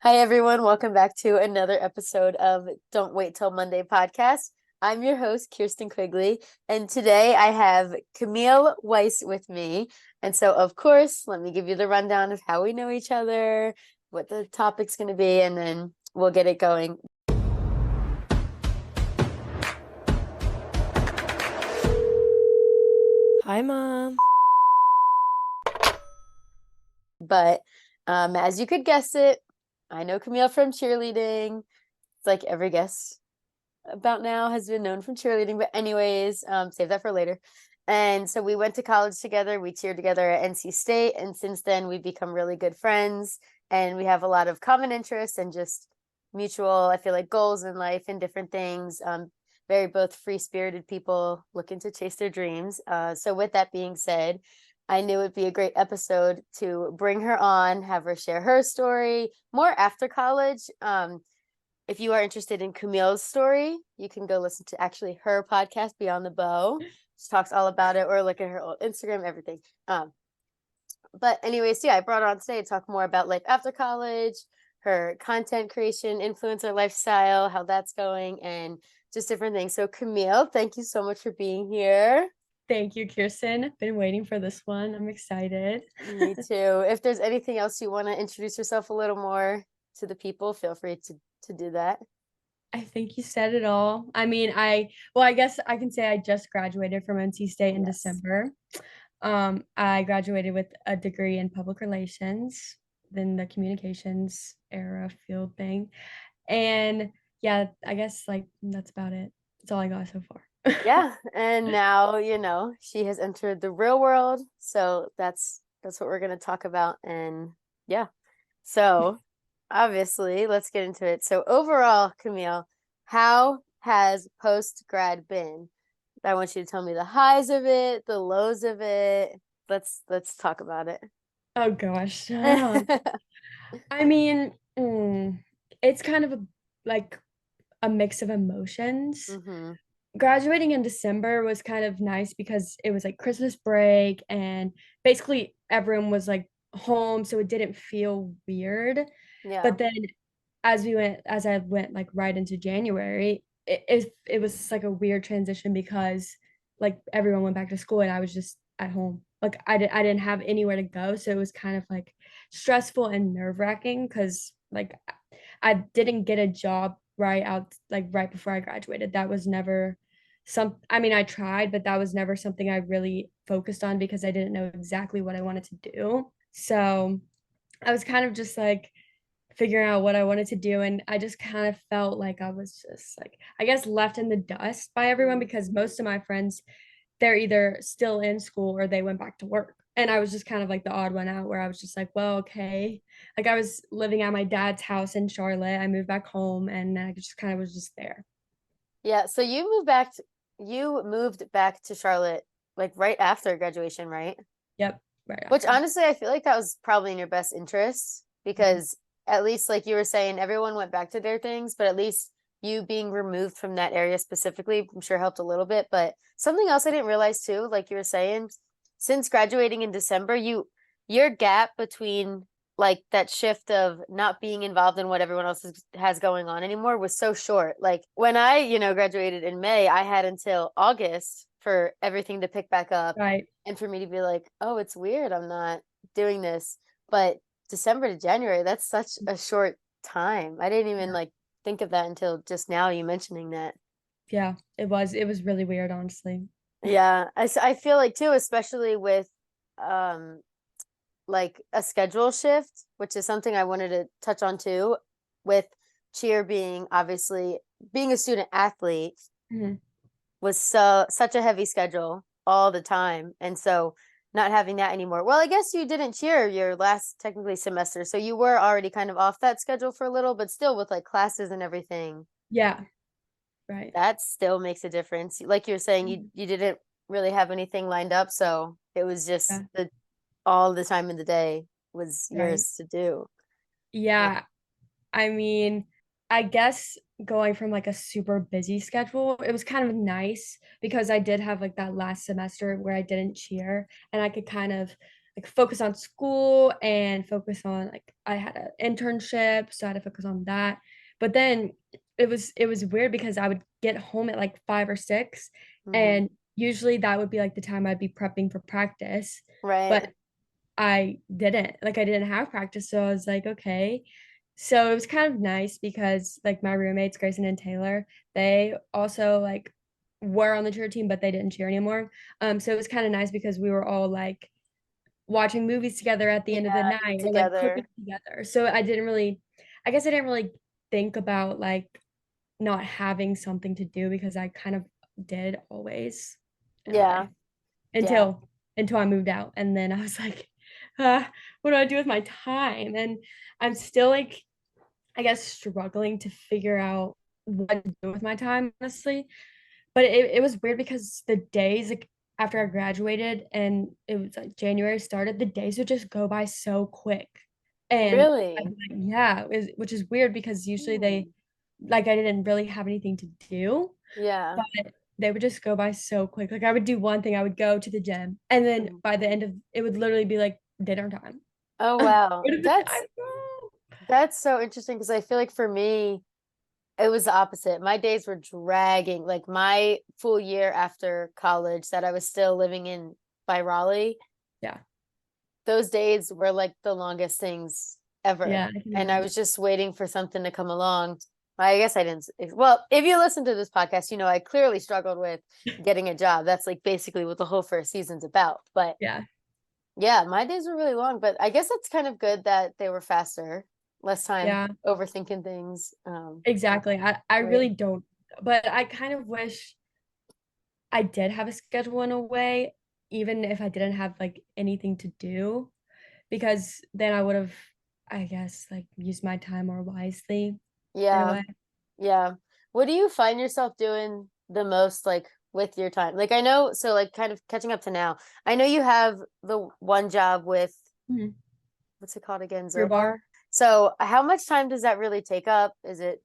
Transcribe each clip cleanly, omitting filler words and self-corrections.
Hi, everyone. Welcome back to another episode of Don't Wait Till Monday podcast. I'm your host, Kirsten Quigley, and today I have Camille Weiss with me. And so, of course, let me give you the rundown of how we know each other, what the topic's going to be, and then we'll get it going. Hi, Mom. But as you could guess it, I know Camille from cheerleading. It's like every guest about now has been known from cheerleading, but anyways, save that for later. And so we went to college together. We cheered together at NC State, and since then we've become really good friends, and we have a lot of common interests and just mutual, I feel like, goals in life and different things. Very both free-spirited people looking to chase their dreams. So with that being said, I knew it'd be a great episode to bring her on, have her share her story more after college. If you are interested in Camille's story, you can go listen to actually her podcast, Beyond the Bow. She talks all about it, or look at her old Instagram, everything. But anyways, yeah, I brought her on today to talk more about life after college, her content creation, influencer lifestyle, how that's going, and just different things. So Camille, thank you so much for being here. Thank you, Kirsten. Been waiting for this one. I'm excited. Me too. If there's anything else you want to introduce yourself a little more to the people, feel free to do that. I think you said it all. I guess I can say I just graduated from NC State in Yes. December. I graduated with a degree in public relations, then the communications era field thing. And yeah, I guess like that's about it. That's all I got so far. Yeah, and now, she has entered the real world, so that's what we're going to talk about. And yeah. So, obviously, let's get into it. So, overall, Camille, how has post-grad been? I want you to tell me the highs of it, the lows of it. Let's talk about it. Oh gosh. I mean, it's kind of like a mix of emotions. Mm-hmm. Graduating in December was kind of nice because it was like Christmas break and basically everyone was like home, so it didn't feel weird. Yeah. But then as I went like right into January, it was like a weird transition because like everyone went back to school and I was just at home. Like I didn't have anywhere to go, so it was kind of like stressful and nerve-wracking because like I didn't get a job right before I graduated. That was never I tried, but that was never something I really focused on because I didn't know exactly what I wanted to do. So I was kind of just like figuring out what I wanted to do. And I just kind of felt like I was just like, I guess, left in the dust by everyone because most of my friends, they're either still in school or they went back to work. And I was just kind of like the odd one out where I was just like, well, okay. Like I was living at my dad's house in Charlotte. I moved back home and I just kind of was just there. Yeah, so you moved back to Charlotte like right after graduation, right? Yep. Right Which after. honestly, I feel like that was probably in your best interest Mhm. because at least like you were saying, everyone went back to their things, but at least you being removed from that area specifically, I'm sure helped a little bit. But something else I didn't realize too, like you were saying, since graduating in December, your gap between like that shift of not being involved in what everyone else has going on anymore was so short. Like when I, graduated in May, I had until August for everything to pick back up Right. and for me to be like, oh, it's weird, I'm not doing this. But December to January, that's such a short time. I didn't even Yeah. like think of that until just now you mentioning that. Yeah. It was really weird, honestly. Yeah, I feel like too, especially with um like a schedule shift, which is something I wanted to touch on too, with cheer being obviously being a student athlete Mhm. was such a heavy schedule all the time. And so not having that anymore. Well, I guess you didn't cheer your last technically semester, so you were already kind of off that schedule for a little, but still with like classes and everything, Yeah. Right. that still makes a difference. Like you were saying, you Mhm. you didn't really have anything lined up, so it was just Yeah. the all the time in the day was Right. yours to do. Yeah. Yeah. I mean, I guess going from like a super busy schedule, it was kind of nice because I did have like that last semester where I didn't cheer and I could kind of like focus on school and focus on like I had an internship, so I had to focus on that. But then it was weird because I would get home at like 5 or 6, Hmm. and usually that would be like the time I'd be prepping for practice. Right. But I didn't have practice, so I was like, okay. So it was kind of nice because like my roommates, Grayson and Taylor, they also like were on the cheer team, but they didn't cheer anymore. So it was kind of nice because we were all like watching movies together at the end of the Yeah, night or like cooking together. together. So I guess I didn't really think about like not having something to do because I kind of did always in a Yeah. way Yeah. until I moved out. And then I was like, what do I do with my time? And I'm still like, I guess, struggling to figure out what to do with my time, honestly. But it was weird because the days like after I graduated and it was like January started, the days would just go by so quick. And I'd Really? be like, yeah, which is weird because usually Hmm. I didn't really have anything to do, Yeah. but they would just go by so quick. Like I would do one thing, I would go to the gym, and then Mhm. by the end of it would literally be like dinner time. Oh wow. Where did the time go? That's so interesting because I feel like for me, it was the opposite. My days were dragging. Like my full year after college that I was still living in by Raleigh, Yeah, those days were like the longest things ever. yeah, I can And I imagine. was just waiting for something to come along. I guess I didn't. Well, if you listen to this podcast, you know I clearly struggled with getting a job. That's like basically what the whole first season's about. But Yeah, yeah, my days were really long, but I guess it's kind of good that they were faster, less time yeah, overthinking things. exactly. I Right. really don't, but I kind of wish I did have a schedule in a way, even if I didn't have like anything to do, because then I would have, I guess, like used my time more wisely in a Yeah. way. Yeah. What do you find yourself doing the most like with your time? Like I know, so like kind of catching up to now. I know you have the one job with Mhm. what's it called again? Your bar? Zobar. So how much time does that really take up? Is it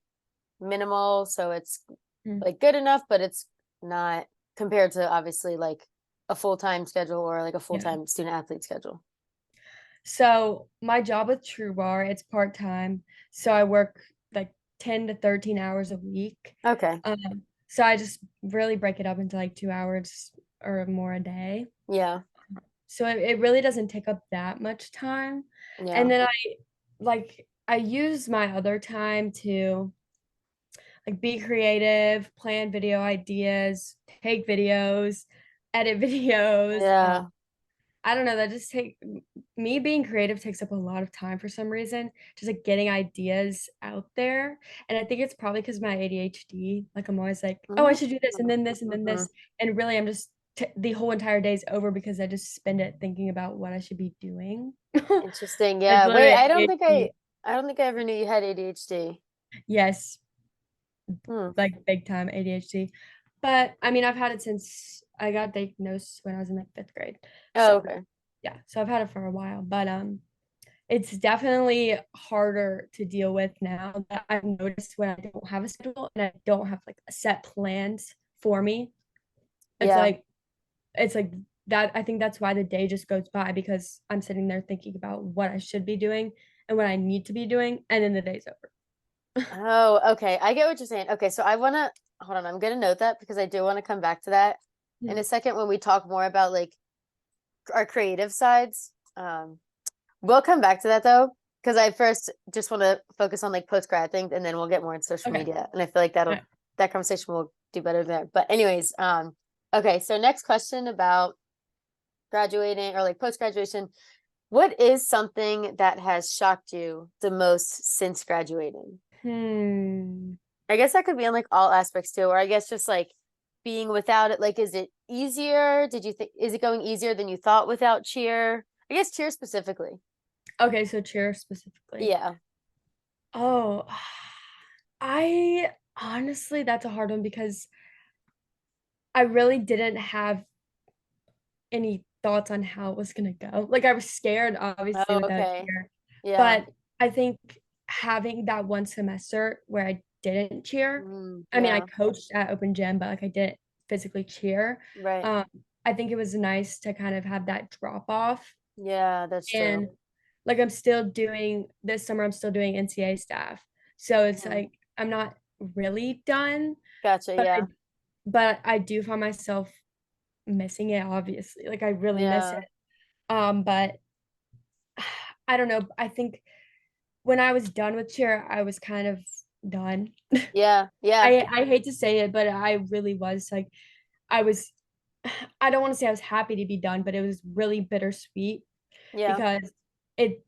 minimal? So it's Mhm. like good enough, but it's not compared to obviously like a full-time schedule or like a Yeah. full-time student athlete schedule. So my job with True Bar, it's part-time. So I work like 10 to 13 hours a week. Okay. So I just really break it up into like 2 hours or more a day. Yeah. So it really doesn't take up that much time. And Yeah. then I use my other time to like be creative, plan video ideas, take videos, edit videos. Yeah. I don't know, that just take me being creative takes up a lot of time for some reason, just like getting ideas out there. And I think it's probably because my ADHD, like I'm always like, oh, I Mhm. should do this and then this and then Mhm. this. And really I'm just the whole entire day's over because I just spend it thinking about what I should be doing. Interesting. It's Yeah. Wait, literally I ADHD. don't think I ever knew you had ADHD. Yes, Hmm. like big time ADHD. But I mean, I've had it since I got diagnosed when I was in like 5th grade. Oh, So okay. yeah, so I've had it for a while. But it's definitely harder to deal with now that I've noticed when I don't have a schedule and I don't have like a set plans for me. It's Yeah. like it's like that I think that's why the day just goes by because I'm sitting there thinking about what I should be doing and what I need to be doing, and then the day's over. Oh, okay. I get what you're saying. Okay, so I want to hold on. I'm gonna note that because I do want to come back to that in a Mhm. second when we talk more about like our creative sides. We'll come back to that though because I first just want to focus on like post-grad things and then we'll get more into social Okay. media. And I feel like that'll Alright. that conversation will do better there. But anyways, okay, so next question about graduating or like post-graduation. What is something that has shocked you the most since graduating? Hmm. I guess that could be in like all aspects too, or I guess just like being without it. Like, is it easier? Did you think, is it going easier than you thought without cheer? I guess cheer specifically. Okay, so cheer specifically. Yeah. Oh, I honestly, that's a hard one because I really didn't have any thoughts on how it was gonna go. Like, I was scared, obviously, Oh, without okay. cheer, Yeah. but I think having that one semester where I didn't cheer, I mean, I Yeah. coached at open gym, but, like, I didn't physically cheer. Right. Um, I think it was nice to kind of have that drop off Yeah, that's true. And like I'm still doing this summer, I'm still doing NCA staff. So it's Mhm. like I'm not really done, Gotcha. but Yeah. I do find myself missing it, obviously. Like I really miss Yeah. it. But I don't know. I think when I was done with cheer, I was kind of done. Yeah. Yeah. I hate to say it, but I really was like I was I don't want to say I was happy to be done, but it was really bittersweet Yeah. because it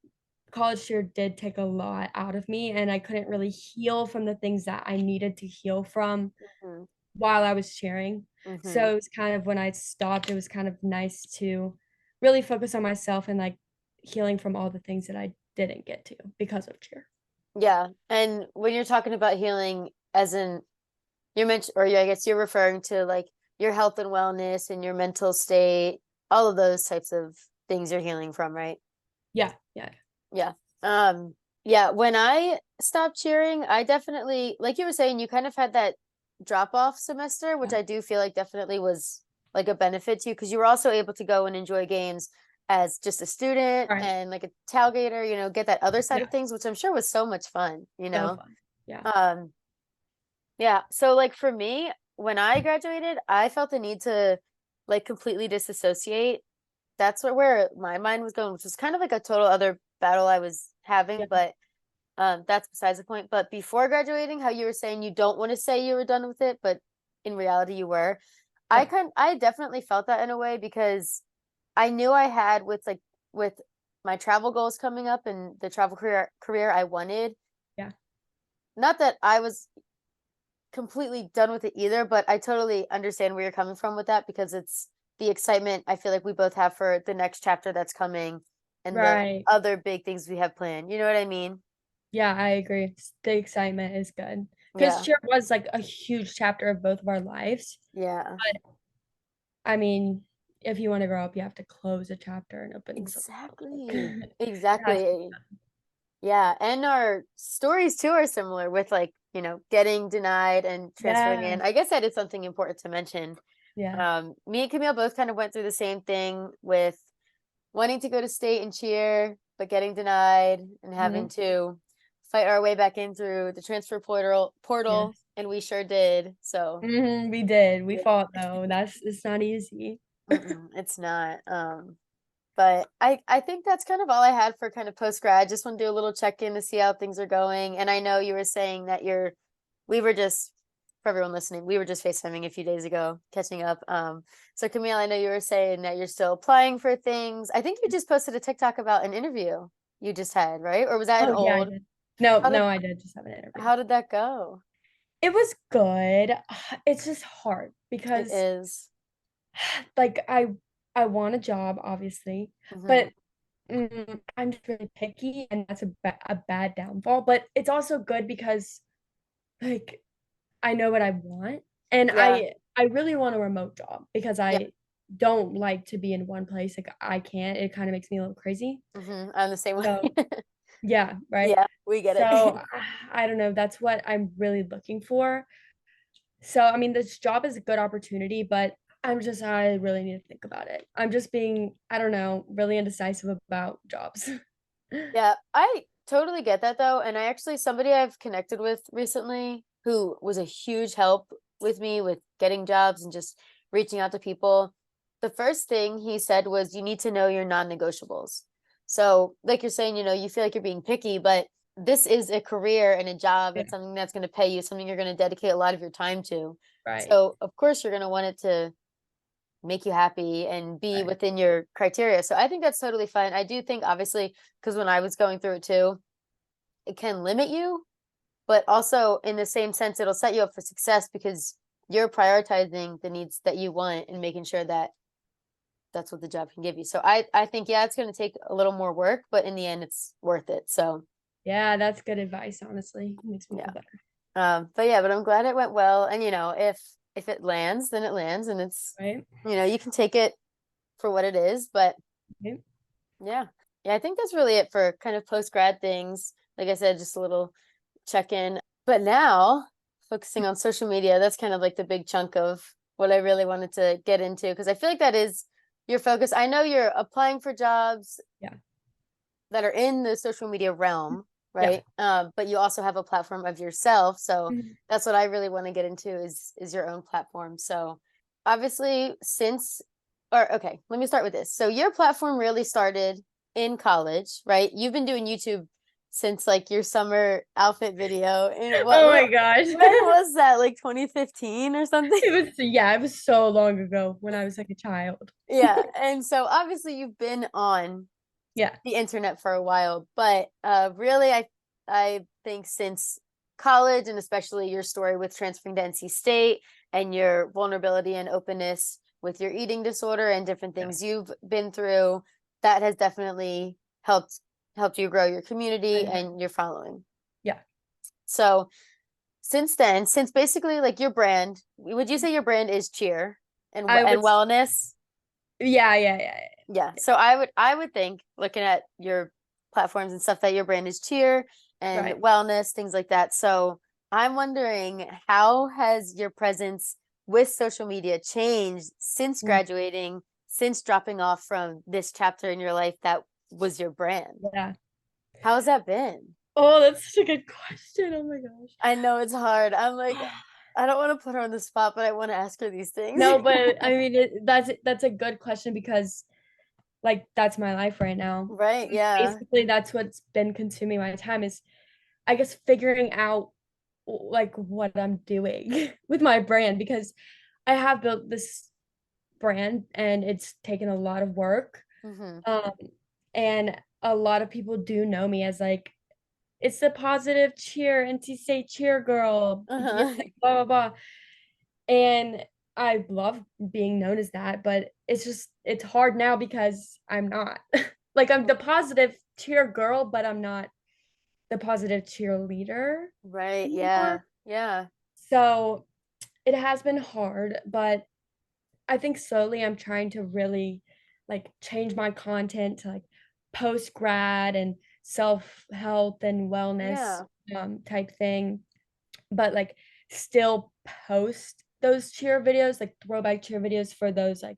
college cheer did take a lot out of me and I couldn't really heal from the things that I needed to heal from Mhm. while I was cheering. Mhm. So it was kind of when I stopped, it was kind of nice to really focus on myself and like healing from all the things that I didn't get to because of cheer. Yeah. And when you're talking about healing, as in you mentioned, or I guess you're referring to like your health and wellness and your mental state, all of those types of things you're healing from, right? Yeah, yeah, Yeah. Um, yeah, when I stopped cheering, I definitely, like you were saying, you kind of had that drop off semester, which yeah. I do feel like definitely was like a benefit to you because you were also able to go and enjoy games as just a student Right. and like a tailgater, get that other side Yeah, of things, which I'm sure was so much fun, so fun. Yeah, Um, yeah. So like for me, when I graduated, I felt the need to like completely disassociate. That's where my mind was going, which was kind of like a total other battle I was having, yeah, but that's besides the point. But before graduating, how you were saying you don't want to say you were done with it, but in reality you were. yeah, I definitely felt that in a way because I knew I had with my travel goals coming up and the travel career I wanted. yeah. Not that I was completely done with it either, but I totally understand where you're coming from with that because it's the excitement I feel like we both have for the next chapter that's coming and the Right. other big things we have planned. You know what I mean? Yeah, I agree. The excitement is good because Yeah. cheer was like a huge chapter of both of our lives. Yeah. I mean, if you want to grow up, you have to close a chapter and open something else. Exactly. Like, it has to be Exactly. done. Yeah. And our stories too are similar with like, getting denied and transferring Yeah, in. I guess that is something important to mention. yeah. Me and Camille both kind of went through the same thing with wanting to go to state and cheer, but getting denied and having Mhm. to fight our way back in through the transfer portal, Yes. and we sure did. So We did. We yeah, fought though. It's not easy. it's not. But I think that's kind of all I had for kind of post grad. Just want to do a little check in to see how things are going. And I know you were saying that we were just for everyone listening, we were just FaceTiming a few days ago, catching up. So Camille, I know you were saying that you're still applying for things. I think you just posted a TikTok about an interview you just had, right? Or was that an Oh, yeah, I old? did. No, How did no, I did just have an interview. how did that go? It was good. It's just hard It because is. like I want a job, obviously, Mm-hmm. but I'm just really picky, and that's a bad downfall. But it's also good because like I know what I want, and Yeah. I really want a remote job because Yeah. I don't like to be in one place. Like I can't. It kind of makes me a little crazy. I'm the same way. So yeah, right. Yeah, we get So it. I don't know. That's what I'm really looking for. So I mean, this job is a good opportunity, but I really need to think about it. I'm just being, I don't know, really indecisive about jobs. Yeah, I totally get that though. And I actually, somebody I've connected with recently who was a huge help with me with getting jobs and just reaching out to people. The first thing he said was, you need to know your non negotiables. So, like you're saying, you feel like you're being picky, but this is a career and a job. Yeah, It's something that's going to pay you, something you're going to dedicate a lot of your time to. right, So, of course, you're going to want it to make you happy and be right. within your criteria. So I think that's totally fine. I do think obviously because when I was going through it too, it can limit you, but also in the same sense it'll set you up for success because you're prioritizing the needs that you want and making sure that that's what the job can give you. So I think yeah, it's going to take a little more work, but in the end it's worth it. So Yeah, that's good advice, honestly. It makes me yeah. feel better, But I'm glad it went well and if it lands, then it lands and it's right? you can take it for what it is, but Okay. yeah. Yeah, I think that's really it for kind of post grad things. Like I said, just a little check in. But now, focusing on social media, that's kind of like the big chunk of what I really wanted to get into because I feel like that is your focus. I know you're applying for jobs Yeah. that are in the social media realm, Yeah. right? But you also have a platform of yourself. So Mhm. that's what I really want to get into is your own platform. So obviously since or okay, let me start with this. So your platform really started in college, right? You've been doing YouTube since like your summer outfit video. And Oh my gosh. when was that? Like 2015 or something? It was so long ago when I was like a child. Yeah. And so obviously you've been on Yeah. the internet for a while, but really, I think since college and especially your story with transferring to NC State and your vulnerability and openness with your eating disorder and different Yeah. things you've been through, that has definitely helped you grow your community and your following. Yeah. So since then, since basically like your brand, would you say your brand is cheer I and would wellness? yeah. Yeah. So I would think looking at your platforms and stuff that your brand is cheer and Right. wellness, things like that. So I'm wondering how has your presence with social media changed since Mm, graduating, since dropping off from this chapter in your life that was your brand? yeah. How's that been? Oh, that's such a good question. Oh my gosh. I know it's hard. I'm like, I don't want to put her on the spot, but I want to ask her these things. No, but I mean that's a good question because like that's my life right now. Right, yeah. Basically, that's what's been consuming my time is I guess figuring out like what I'm doing with my brand because I have built this brand and it's taken a lot of work. Hmm. Um, and a lot of people do know me as like it's the positive cheer NC State cheer girl, you're Uh-huh. like blah blah blah. And I love being known as that, but it's hard now because I'm not. Like I'm the positive cheer girl, but I'm not the positive cheerleader Right, yeah. anymore. Yeah. So it has been hard, but I think slowly I'm trying to really like change my content to like post-grad and self-health and wellness Yeah. type thing, but like still post those cheer videos, like throwback cheer videos for those like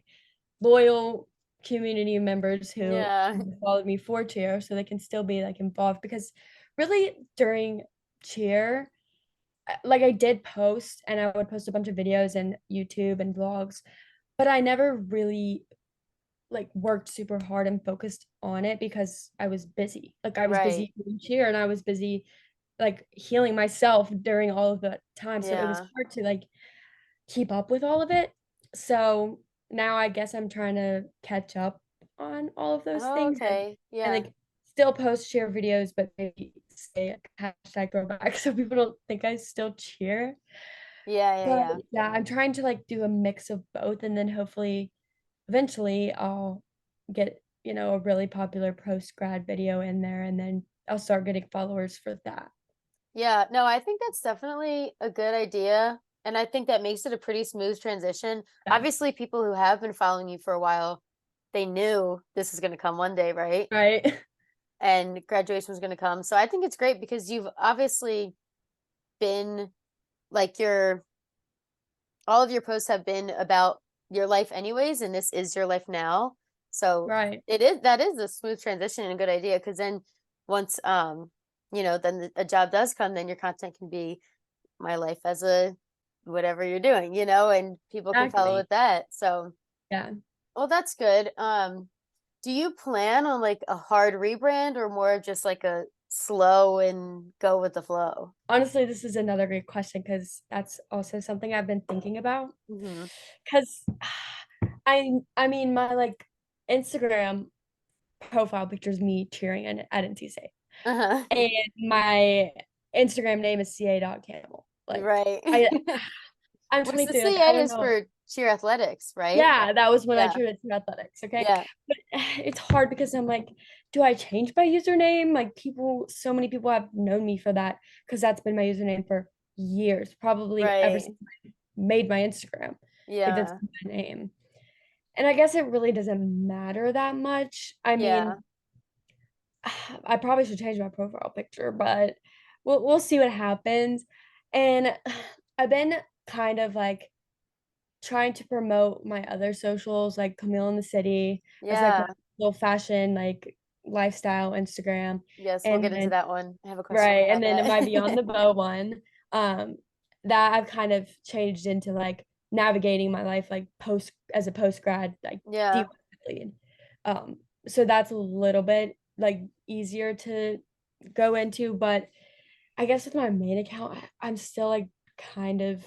loyal community members who Yeah. followed me for cheer so they can still be like involved because really during cheer like I did post and I would post a bunch of videos and YouTube and vlogs, but I never really like worked super hard and focused on it because I was busy. Like I was Right. busy doing cheer and I was busy like healing myself during all of the time. So it was Yeah. hard to like keep up with all of it. So now I guess I'm trying to catch up on all of those Oh, things okay. and Yeah. like still post cheer videos, but maybe say hashtag throwback so people don't think I still cheer. Yeah, yeah, But yeah. yeah, I'm trying to like do a mix of both and then hopefully eventually I'll get, a really popular post-grad video in there and then I'll start getting followers for that. Yeah, no, I think that's definitely a good idea. And I think that makes it a pretty smooth transition. Yeah. Obviously, people who have been following you for a while, they knew this is going to come one day, right? Right. And graduation was going to come. So I think it's great because you've obviously been like all of your posts have been about your life anyways, and this is your life now. So Right. that is a smooth transition and a good idea because then once then a job does come, then your content can be my life as a whatever you're doing, and people can follow Exactly. with that. So Yeah. well, that's good. Do you plan on like a hard rebrand or more of just like a slow and go with the flow? Honestly, this is another great question because that's also something I've been thinking about. Hmm. Because I mean my like Instagram profile pictures me cheering at NTC. Uh-huh. And my Instagram name is ca.camel. Like Right. I I'm Which the 23, like I CA don't is know. for cheer athletics, right? Yeah, that was when I Yeah. cheered at athletics, okay? Yeah. But it's hard because I'm like, do I change my username? Like so many people have known me for that because that's been my username for years, probably ever Right. since I made my Instagram. Like that's Yeah. my name. And I guess it really doesn't matter that much. I mean, Yeah. I probably should change my profile picture, but we'll see what happens. And I've been kind of like trying to promote my other socials, like Camille in the City, as like my Yeah. little fashion, like lifestyle Instagram. Yes, we'll And get into then that one. I have a question right, about and then my Beyond that. the Bow one, that I've kind of changed into like navigating my life like as a post grad like Yeah. D1 athlete. Um, so that's a little bit like easier to go into, but I guess with my main account, I'm still like kind of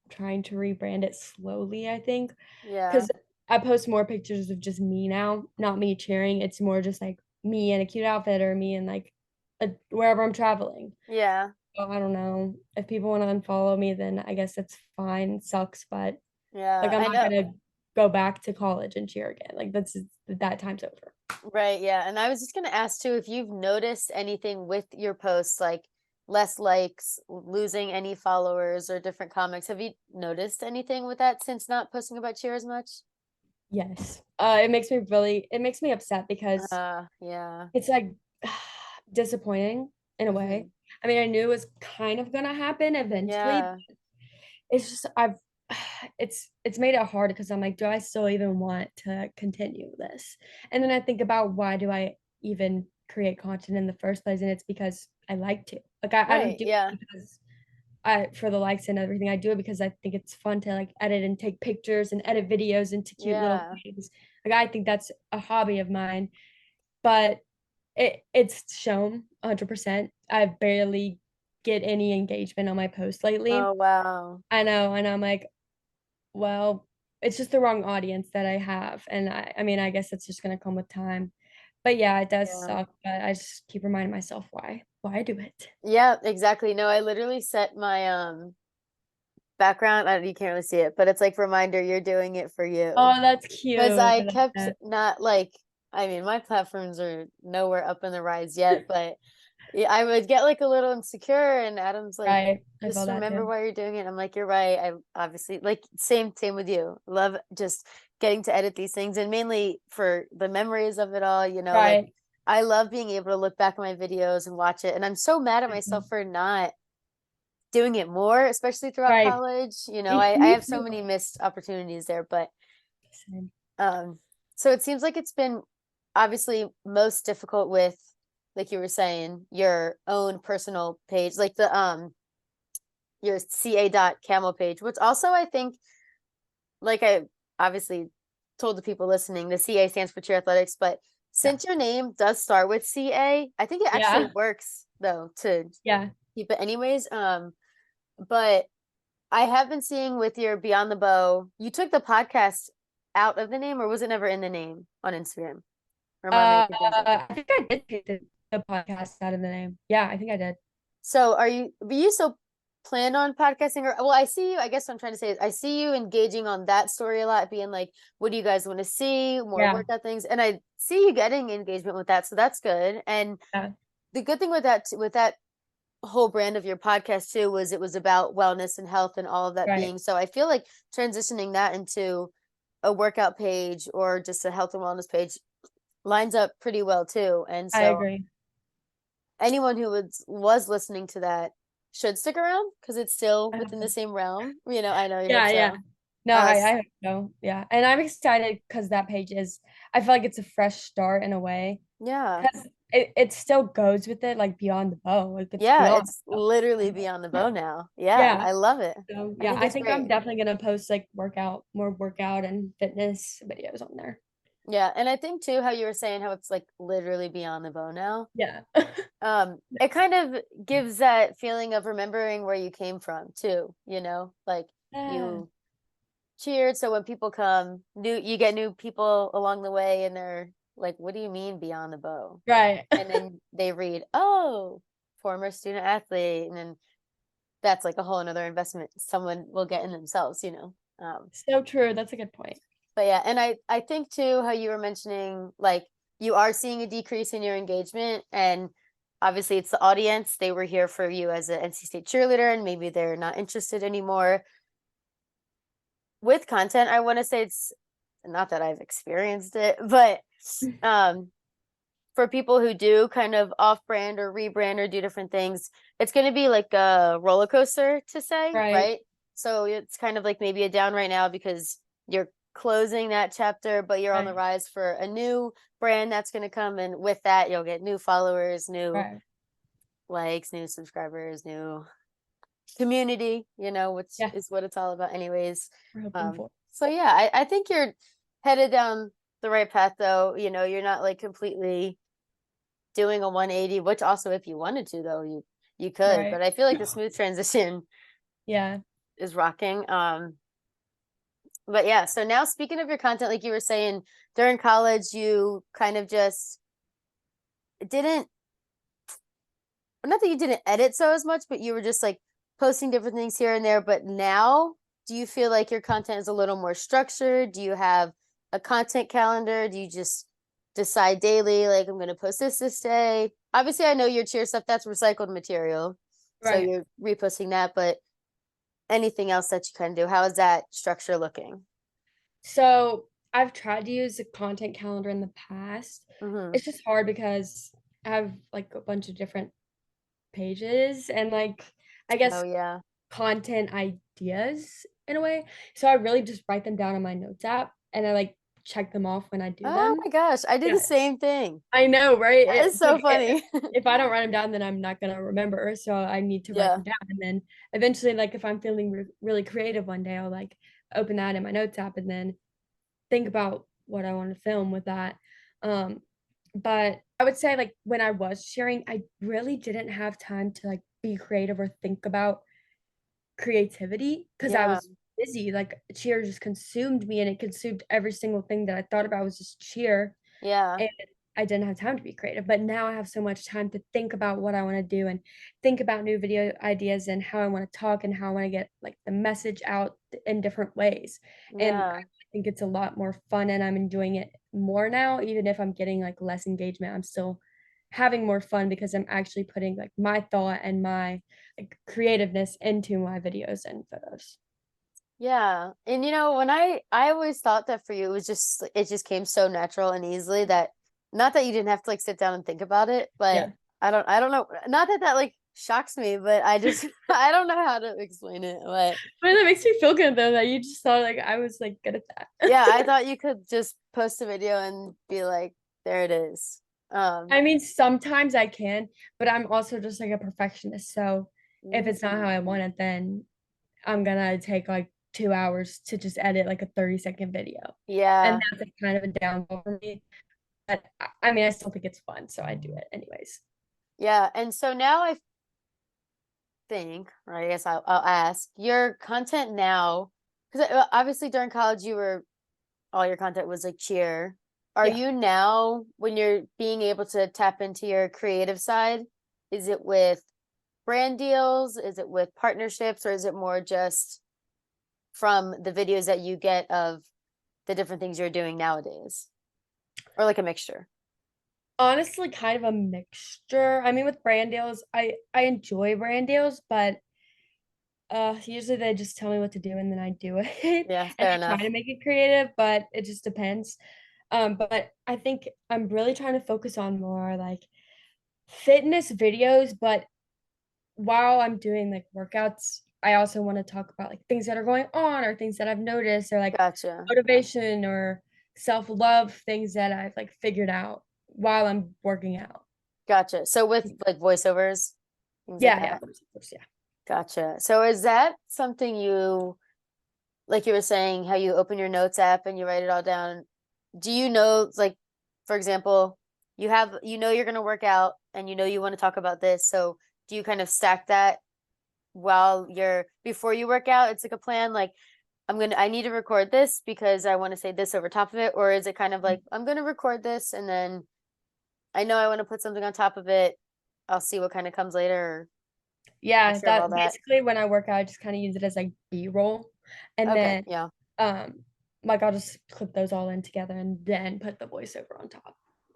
trying to rebrand it slowly, I think, Yeah. because I post more pictures of just me now, not me cheering. It's more just like me in a cute outfit or me in like wherever I'm traveling. Yeah. So I don't know. If people want to unfollow me, then I guess it's fine. It sucks, but like Yeah. I'm I not know. gonna go back to college and cheer again. Like that time's over. Right, yeah. And I was just gonna ask too if you've noticed anything with your posts, like less likes, losing any followers or different comics. Have you noticed anything with that since not posting about cheer as much? Yes. It makes me upset because Yeah. it's like disappointing in a way. Hmm. I mean, I knew it was kind of gonna happen eventually. Yeah. It's just it's made it hard because I'm like, do I still even want to continue this? And then I think about why do I even create content in the first place? And it's because I like to. Like I don't Right, do yeah. it because I for the likes and everything. I do it because I think it's fun to like edit and take pictures and edit videos into cute little Yeah. things. Like I think that's a hobby of mine. But it's shown 100%. I barely get any engagement on my post lately. Oh, wow. I know, and I'm like, well, it's just the wrong audience that I have. And I mean, I guess it's just gonna come with time. But yeah, it does Yeah. suck, but I just keep reminding myself why I do it. Yeah, exactly. No, I literally set my background. You can't really see it, but it's like reminder you're doing it for you. Oh, that's cute. Because I I like kept that. not like, I mean, my platforms are nowhere up in the rise yet, but yeah, I would get like a little insecure, and Adam's like, Right. I feel just that remember too. why you're doing it. I'm like, you're right. I obviously like same with you. Love just getting to edit these things, and mainly for the memories of it all, like Right. I love being able to look back at my videos and watch it. And I'm so mad at myself for not doing it more, especially throughout Right. college. I Me have so too. many missed opportunities there, but Same. um, so it seems like it's been obviously most difficult with, like you were saying, your own personal page, like the your ca.camel page, which also I think, like I obviously told the people listening, the CA stands for cheer athletics, but Yeah. since your name does start with CA, I think it actually Yeah. works though to Yeah. keep it anyways. But I have been seeing with your Beyond the Bow, you took the podcast out of the name, or was it never in the name on Instagram? Or am I making things up? I think I did take the podcast out of the name. Yeah, I think I did. So but you still plan on podcasting? Or, well, I see you, I guess what I'm trying to say is I see you engaging on that story a lot, being like, what do you guys want to see? More Yeah. workout things. And I see you getting engagement with that. So that's good. And Yeah. the good thing with that whole brand of your podcast too was it was about wellness and health and all of that Right. being. So I feel like transitioning that into a workout page or just a health and wellness page lines up pretty well too. And I so agree. anyone who was listening to that should stick around because it's still I hope within the so. same realm. I know you hope Yeah, yeah. so. No, Uh, I hope so. Yeah. And I'm excited because that page is, I feel like it's a fresh start in a way. yeah. Because it still goes with it, like beyond the bow. Like it's Yeah, beyond it's the literally bow. beyond the bow now. Yeah, Yeah. I love it. So I yeah, think I it's think I'm great. definitely gonna post like more workout and fitness videos on there. Yeah, and I think too how you were saying how it's like literally beyond the bow now. Yeah. It kind of gives that feeling of remembering where you came from too, like Yeah. you cheered. So when people come, you get new people along the way and they're like, what do you mean beyond the bow? Right. And then they read, oh, former student athlete. And then that's like a whole another investment someone will get in themselves. So true. That's a good point. But yeah, and I think too how you were mentioning like you are seeing a decrease in your engagement, and obviously it's the audience. They were here for you as an NC State cheerleader and maybe they're not interested anymore. With content, I want to say it's not that I've experienced it, but um for people who do kind of off brand or rebrand or do different things, it's going to be like a roller coaster to say, Right. right? So it's kind of like maybe a down right now because you're closing that chapter, but you're on the Right, rise for a new brand that's going to come. And with that, you'll get new followers, new right. likes, new subscribers, new community, which Yeah, is what it's all about anyways. we're hoping for. So yeah, I think you're headed down the right path though. You're not like completely doing a 180, which also if you wanted to though, you could, Right. but I feel like the smooth transition Yeah. is rocking. But yeah, so now speaking of your content, like you were saying, during college, you kind of just didn't, not that you didn't edit so as much, but you were just like posting different things here and there. But now, do you feel like your content is a little more structured? Do you have a content calendar? Do you just decide daily, like I'm going to post this day? Obviously, I know your cheer stuff, that's recycled material. So Right. you're reposting that, but anything else that you kind of do, how is that structure looking? So I've tried to use a content calendar in the past. Mm-hmm. It's just hard because I have like a bunch of different pages and like I Oh guess yeah. content ideas in a way. So I really just write them down in my notes app and I like check them off when I do Oh them. my gosh, I do the Yeah, same thing. I know, right? That is But so funny. if I don't write them down, then I'm not gonna remember. So I need to write Yeah. them down, and then eventually, like if I'm feeling really creative one day, I'll like open that in my notes app and then think about what I want to film with that. Um, but I would say like when I was sharing, I really didn't have time to like be creative or think about creativity because I Yeah. was busy. Like cheer just consumed me and it consumed every single thing that I thought about was just cheer. Yeah. And I didn't have time to be creative. But now I have so much time to think about what I want to do and think about new video ideas and how I want to talk and how I want to get like the message out in different ways. And I Yeah. think it's a lot more fun and I'm enjoying it more now, even if I'm getting like less engagement. I'm still having more fun because I'm actually putting like my thought and my like creativeness into my videos and photos. Yeah. And when I always thought that for you, it just came so natural and easily that not that you didn't have to like sit down and think about it, but Yeah. I don't know. Not that that like shocks me, but I just I don't know how to explain it. But But that makes me feel good though that you just thought like I was like good at that. yeah, I thought you could just post a video and be like, there it is. I mean, sometimes I can, but I'm also just like a perfectionist. So if it's not how I mm, want it, then I'm gonna take like 2 hours to just edit like a 30-second video. And yeah. that's like kind of a downfall for me. But I mean, I still think it's fun, so I do it anyways. Yeah. And so now I think, or I guess I'll ask your content now, because obviously during college all your content was like cheer. Are Yeah. you now, when you're being able to tap into your creative side, is it with brand deals? Is it with partnerships, or is it more just from the videos that you get of the different things you're doing nowadays, or like a mixture? Honestly, kind of a mixture. I mean, with brand deals, I enjoy brand deals, but usually they just tell me what to do and then I do it. Yeah, And fair I try enough. to make it creative, but it just depends. But I think I'm really trying to focus on more like fitness videos, but while I'm doing like workouts, I also want to talk about like things that are going on or things that I've noticed or like Gotcha. motivation or self-love, things that I've like figured out while I'm working out. Gotcha. So with like voiceovers, things like Yeah, yeah, that. of course, yeah. Gotcha. So is that something like you were saying, how you open your notes app and you write it all down? Do you know, like, for example, you're going to work out and you want to talk about this. So do you kind of stack that before you work out? It's like a plan, like, I need to record this because I want to say this over top of it. Or is it kind of like, I'm going to record this and then I know I want to put something on top of it. I'll see what kind of comes later. Or not Yeah, sure of all that that. basically when I work out, I just kind of use it as like B-roll. And Okay. then Yeah. um like I'll just clip those all in together and then put the voiceover on top.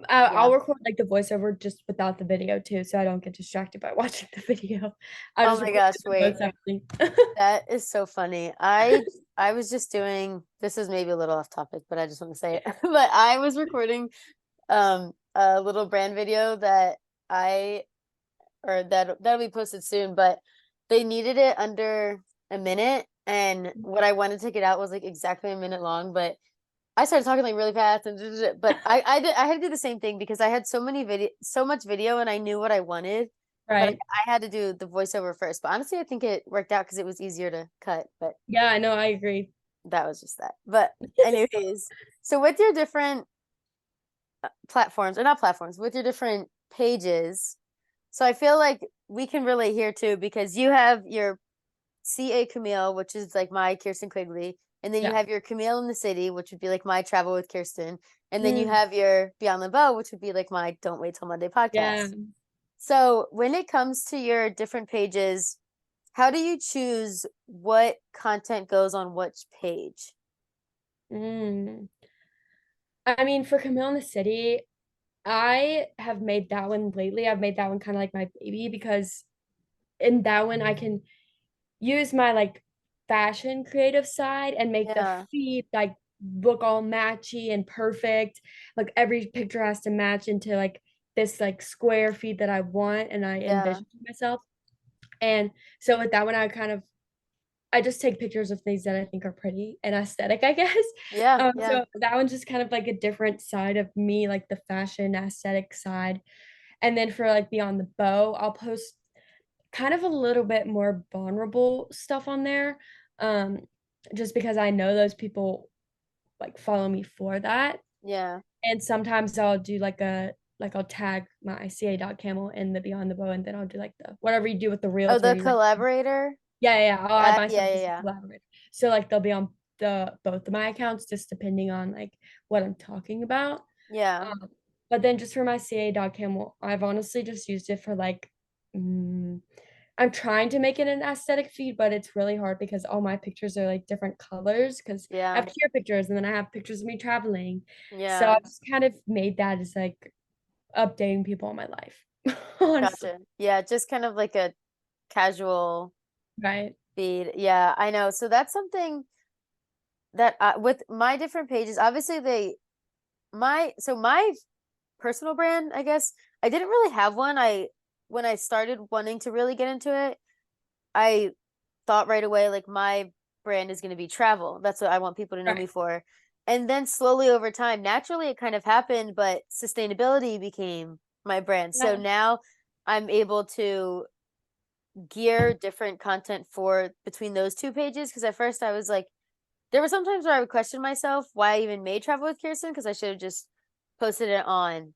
Yeah. I'll record like the voiceover just without the video too, so I don't get distracted by watching the video. I Oh just my record gosh. them both Wait. separately. That is so funny. I was just doing, this is maybe a little off topic, but I just want to say it. But I was recording a little brand video that I or that'll be posted soon, but they needed it under a minute And what I wanted to get out was like exactly a minute long, but I started talking like really fast and but I had to do the same thing because I had so much video and I knew what I wanted, but Right. I had to do the voiceover first. But honestly, I think it worked out because it was easier to cut, but Yeah, I know, I agree. that was just that. But anyways, so with your different platforms or not platforms, with your different pages, so I feel like we can relate here too because you have your CA Camille, which is like my Kirsten Quigley. And then you Yeah. have your Camille in the City, which would be like my Travel with Kirsten. And then you Mm, have your Beyond the Bow, which would be like my Don't Wait Till Monday yeah. podcast. So when it comes to your different pages, how do you choose what content goes on which page? Mm. I mean, for Camille in the City, I have made that one lately. I've made that one kind of like my baby because in that one I can use my like fashion creative side and make the Yeah, feed like look all matchy and perfect. Like every picture has to match into like this like square feed that I want and I yeah, envision for myself. And so with that one, I just take pictures of things that I think are pretty and aesthetic, I guess. yeah, yeah, So that one's just kind of like a different side of me, like the fashion aesthetic side. And then for like Beyond the Bow, I'll post kind of a little bit more vulnerable stuff on there. Um, just because I know those people like follow me for that. yeah. And sometimes I'll do like I'll tag my CA.camel in the Beyond the Bow and then I'll do like the whatever you do with the Oh, reels where the you like collaborator? yeah, I'll add Yeah, myself yeah, as a yeah. collaborator. So like they'll be on the both of my accounts just depending on like what I'm talking about. Yeah, Um, but then just for my CA dog camel, I've honestly just used it for like mm, I'm trying to make it an aesthetic feed, but it's really hard because all my pictures are like different colors because I yeah, have cheer pictures and then I have pictures of me traveling. So yeah. I've just kind of made that as like updating people in my life. Honestly. Gotcha. Yeah, just kind of like a casual Right. feed. Yeah, I know. So that's something that with my different pages, obviously my personal brand, I guess, I didn't really have one. When I started wanting to really get into it, I thought right away like my brand is going to be travel. That's what I want people to know me Right. for. And then slowly over time, naturally it kind of happened, but sustainability became my brand. So Yeah. now I'm able to gear different content for between those two pages because at first I was like there were some times where I would question myself why I even made Travel with Kirsten because I should have just posted it on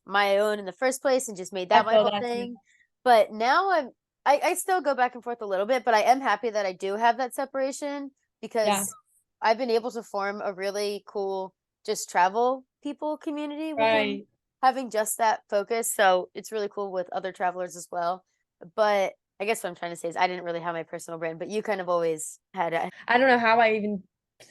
my own in the first place and just made I that my feel whole that too. thing. But now I still go back and forth a little bit, but I am happy that I do have that separation Yeah. because I've been able to form a really cool just travel people community within Right. having just that focus. So it's really cool with other travelers as well. But I guess what I'm trying to say is I didn't really have my personal brand, but you kind of always had it. I don't know how I even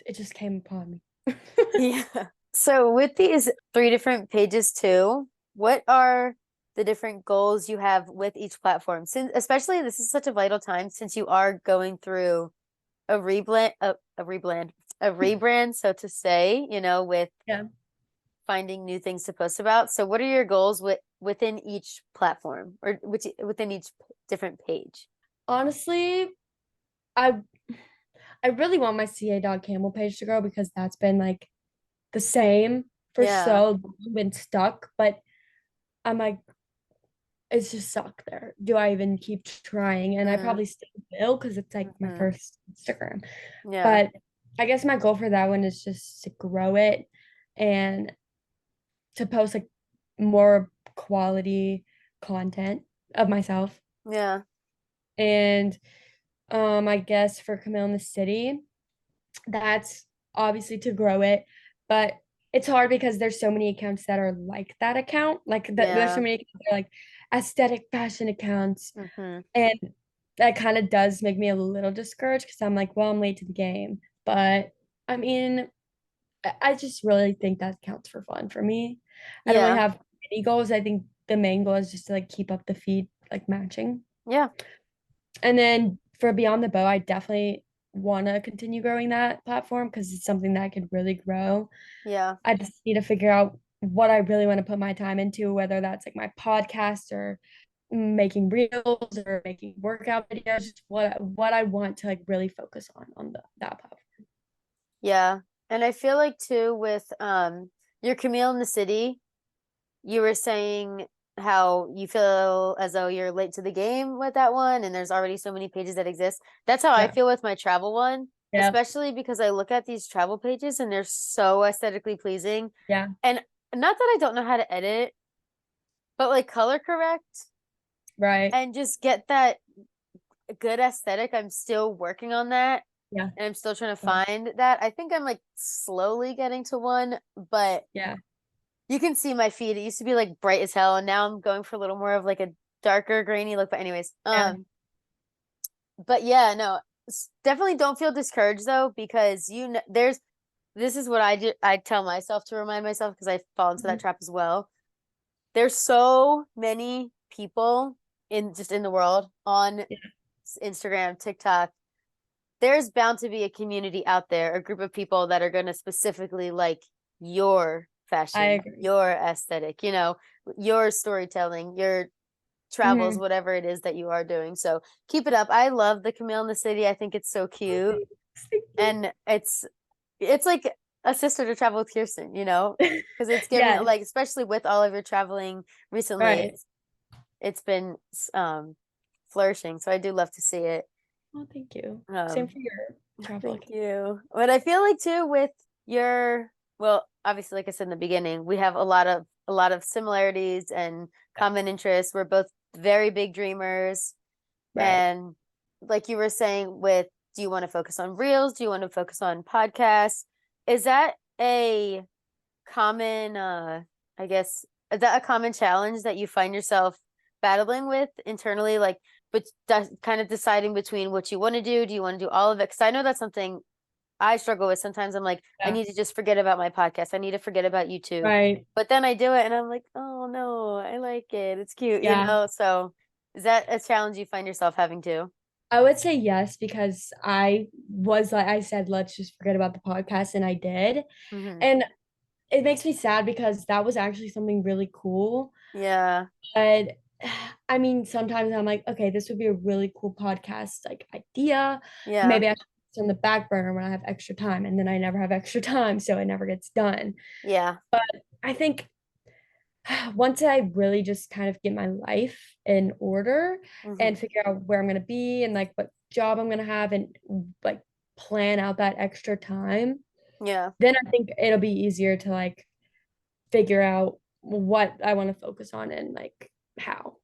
it just came upon me. Yeah. So with these three different pages too, what are the different goals you have with each platform? Since especially this is such a vital time since you are going through a rebrand, a rebrand, so to say, with Yeah. finding new things to post about. So what are your goals within each platform or within each different page? Honestly, I I really want my CA dog camel page to grow because that's been like the same for Yeah. so long, been stuck, but I'm like it's just stuck there. Do I even keep trying? And I Mm-hmm. probably still will because it's like my Mm-hmm. first Instagram. Yeah. But I guess my goal for that one is just to grow it and to post like more quality content of myself. Yeah. And I guess for Camille in the City, that's obviously to grow it, but it's hard because there's so many accounts that are like that account. Like there's so Yeah. many accounts that are like aesthetic fashion accounts. Mm-hmm. And that kind of does make me a little discouraged because I'm like, well, I'm late to the game. But I mean, I just really think that counts for fun for me. I don't really Yeah. have any goals. I think the main goal is just to like keep up the feed like matching. Yeah. And then for Beyond the Bow, I definitely want to continue growing that platform because it's something that could really grow. Yeah. I just need to figure out what I really want to put my time into, whether that's like my podcast or making reels or making workout videos, just what I want to like really focus on that platform. Yeah. And I feel like too with your Camille in the City, you were saying how you feel as though you're late to the game with that one and there's already so many pages that exist. That's how I Yeah. feel with my travel one, Yeah. especially because I look at these travel pages and they're so aesthetically pleasing. Yeah. And not that I don't know how to edit, but like color correct Right. and just get that good aesthetic. I'm still working on that Yeah. and I'm still trying to Yeah. find that. I think I'm like slowly getting to one, but Yeah. you can see my feed. It used to be like bright as hell, and now I'm going for a little more of like a darker, grainy look. But anyways, Yeah. but yeah, no, definitely don't feel discouraged though, because you know, this is what I do. I tell myself to remind myself because I fall into that Mhm. trap as well. There's so many people in the world on Yeah. Instagram, TikTok. There's bound to be a community out there, a group of people that are going to specifically like your I fashion, agree. your aesthetic, your storytelling, your travels, Mhm. whatever it is that you are doing. So keep it up. I love the Camille in the City. I think it's so Oh, cute. thanks. Thank you. And it's like a sister to travel with Kirsten, because it's giving Yes. like, especially with all of your traveling recently, Right. it's been flourishing. So I do love to see it. Oh, thank you. Same Um, for your travel Thank account. you. But I feel like too with well, obviously, like I said in the beginning, we have a lot of similarities and common interests. We're both very big dreamers. Right. And like you were saying with, do you want to focus on reels? Do you want to focus on podcasts? Is that a common I guess is that a common challenge that you find yourself battling with internally, like but kind of deciding between what you want to do? Do you want to do all of it? Because I know that's something I struggle with. Sometimes I'm like, I Yeah. need to just forget about my podcast. I need to forget about YouTube. Right. But then I do it and I'm like, oh no, I like it. It's cute, Yeah. So is that a challenge you find yourself having to? I would say yes because I was like I said, let's just forget about the podcast, and I did. Hmm. And it makes me sad because that was actually something really cool. Yeah. But I mean, sometimes I'm like, okay, this would be a really cool podcast like idea. Yeah. Maybe I should put it on the back burner when I have extra time, and then I never have extra time, so it never gets done. Yeah. I think once I really just kind of get my life in order Hmm. and figure out where I'm gonna be and like what job I'm gonna have and like plan out that extra time, Yeah. then I think it'll be easier to like figure out what I want to focus on and like how.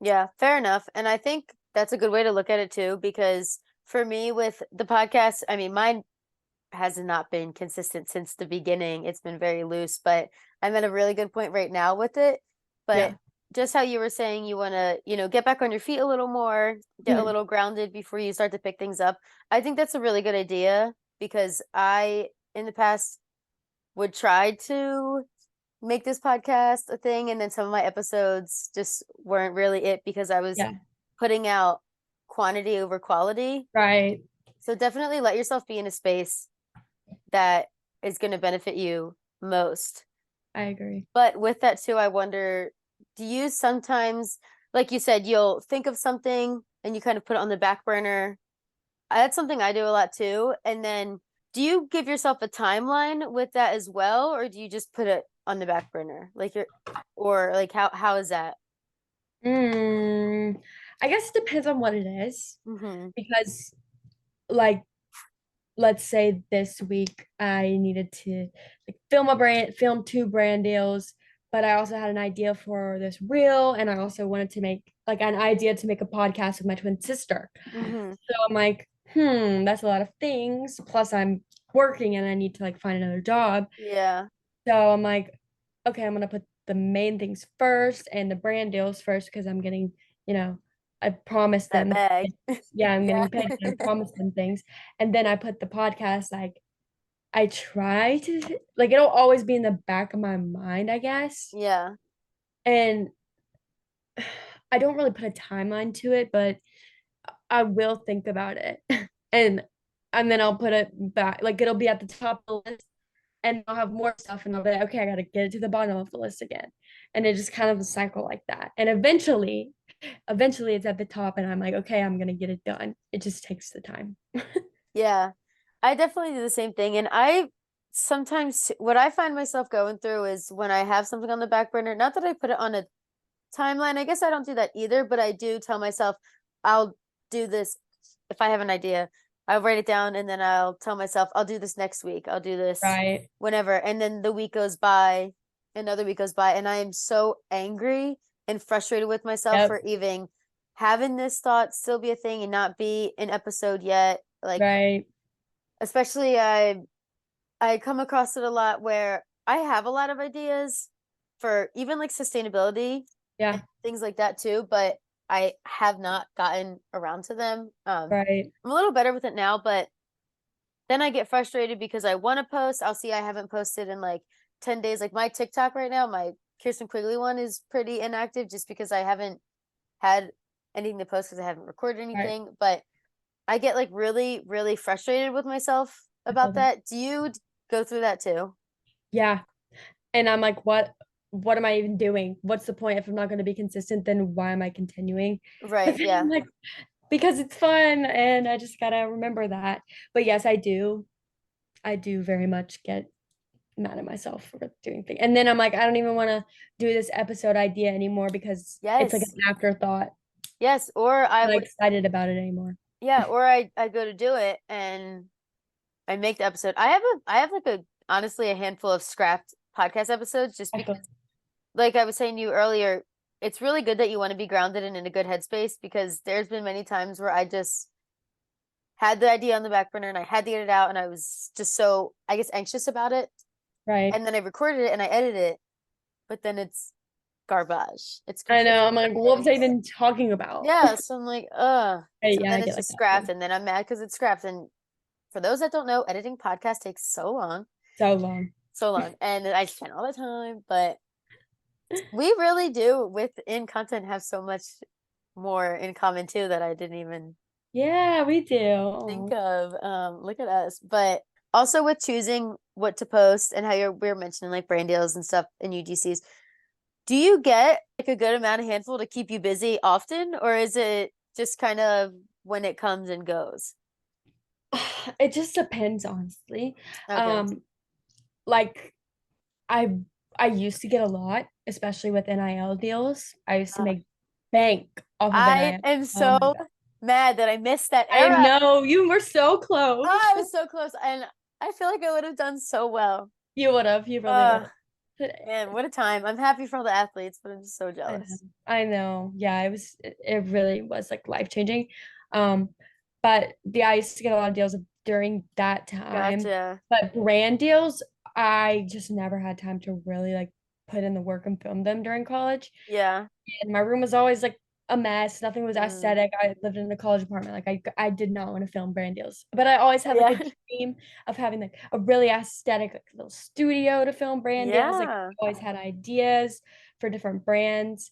Yeah, fair enough. And I think that's a good way to look at it too, because for me with the podcast, I mean, mine has not been consistent since the beginning. It's been very loose, but I'm at a really good point right now with it. But Yeah. just how you were saying you want to, get back on your feet a little more, get a Mhm. little grounded before you start to pick things up. I think that's a really good idea because in the past, would try to make this podcast a thing, and then some of my episodes just weren't really it because I was Yeah. putting out quantity over quality. Right. So definitely let yourself be in a space that is going to benefit you most. I agree. But with that too, I wonder, do you sometimes, like you said, you'll think of something and you kind of put it on the back burner? That's something I do a lot too. And then do you give yourself a timeline with that as well, or do you just put it on the back burner? Or like how is that? Mm, I guess it depends on what it is Mm-hmm. because like let's say this week I needed to like film two brand deals, but I also had an idea for this reel and I also wanted to make like an idea to make a podcast with my twin sister. Mm-hmm. So I'm like, that's a lot of things. Plus I'm working and I need to like find another job. Yeah. So I'm like, okay, I'm gonna put the main things first and the brand deals first because I'm getting, I promised That them, bag. yeah, I'm Yeah. getting paid. So I promised them things. And then I put the podcast, like, I try to, like, it'll always be in the back of my mind, I guess. Yeah. And I don't really put a timeline to it, but I will think about it. And and then I'll put it back, like it'll be at the top of the list and I'll have more stuff and I'll be like, okay, I gotta get it to the bottom of the list again. And it just kind of a cycle like that. And eventually it's at the top and I'm like, okay, I'm gonna get it done. It just takes the time. Yeah. I definitely do the same thing. And I sometimes, what I find myself going through is when I have something on the back burner, not that I put it on a timeline. I guess I don't do that either, but I do tell myself I'll do this if I have an idea. I'll write it down and then I'll tell myself I'll do this next week. I'll do this Right. whenever. And then the week goes by, another week goes by, and I am so angry and frustrated with myself Yep. for even having this thought still be a thing and not be an episode yet. Like, Right. especially I come across it a lot where I have a lot of ideas for even like sustainability and Yeah. things like that too, but I have not gotten around to them. Right. I'm a little better with it now, but then I get frustrated because I want to post. I'll see I haven't posted in like 10 days. Like my TikTok right now, my Kirsten Quigley one is pretty inactive just because I haven't had anything to post because I haven't recorded Right. anything. But I get like really, really frustrated with myself I feel about that. that. Do you go through that too? Yeah. And I'm like, what am I even doing? What's the point? If I'm not going to be consistent, then why am I continuing? But Right. then I'm Yeah. like, because it's fun and I just gotta remember that. But yes, I do very much get mad at myself for doing things. And then I'm like, I don't even want to do this episode idea anymore because it's like an Yes. afterthought. Yes. Or I I'm not would, excited about it anymore. yeah, or I go to do it and I make the episode. I have like a honestly a handful of scrapped podcast episodes just I because feel like I was saying to you earlier, it's really good that you want to be grounded and in a good headspace because there's been many times where I just had the idea on the back burner and I had to get it out and I was just so I guess anxious about it. right. And then I recorded it and I edited it, but then it's garbage. It's I complete know. I'm like, what was I garbage. even talking about? Yeah, so I'm like, ugh. So Yeah, then I it's get like just that scrapped too. and then I'm mad because it's scrapped. And for those that don't know, editing podcast takes so long, So long. so long. And I spend all the time, but we really do within content have so much more in common too that I didn't even Yeah, we think do. of. Look at us. But also with choosing what to post and how we are mentioning like brand deals and stuff in UGCs, do you get like a good amount of handful to keep you busy often, or is it just kind of when it comes and goes? It just depends, honestly. Okay. Um, like I I used to get a lot, especially with NIL deals. I used to Uh, make bank off of I NIL. am Oh so my God. mad that I missed that I era. know you were so Oh, close. I was so close, and I feel like I would have done so well. You would have, you really would Uh, have. man, what a time. I'm happy for all the athletes, but I'm just so I know. jealous. I know. Yeah, it really was like life changing. Um, but I used to get a lot of deals during that time. Gotcha. But brand deals, I just never had time to really like put in the work and film them during college. Yeah. And my room was always like a mess. Nothing was Mm. aesthetic. I lived in a college apartment. Like I did not want to film brand deals. But I always had like a Yeah. dream of having like a really aesthetic like little studio to film brand deals. Like Yeah. I always had ideas for different brands.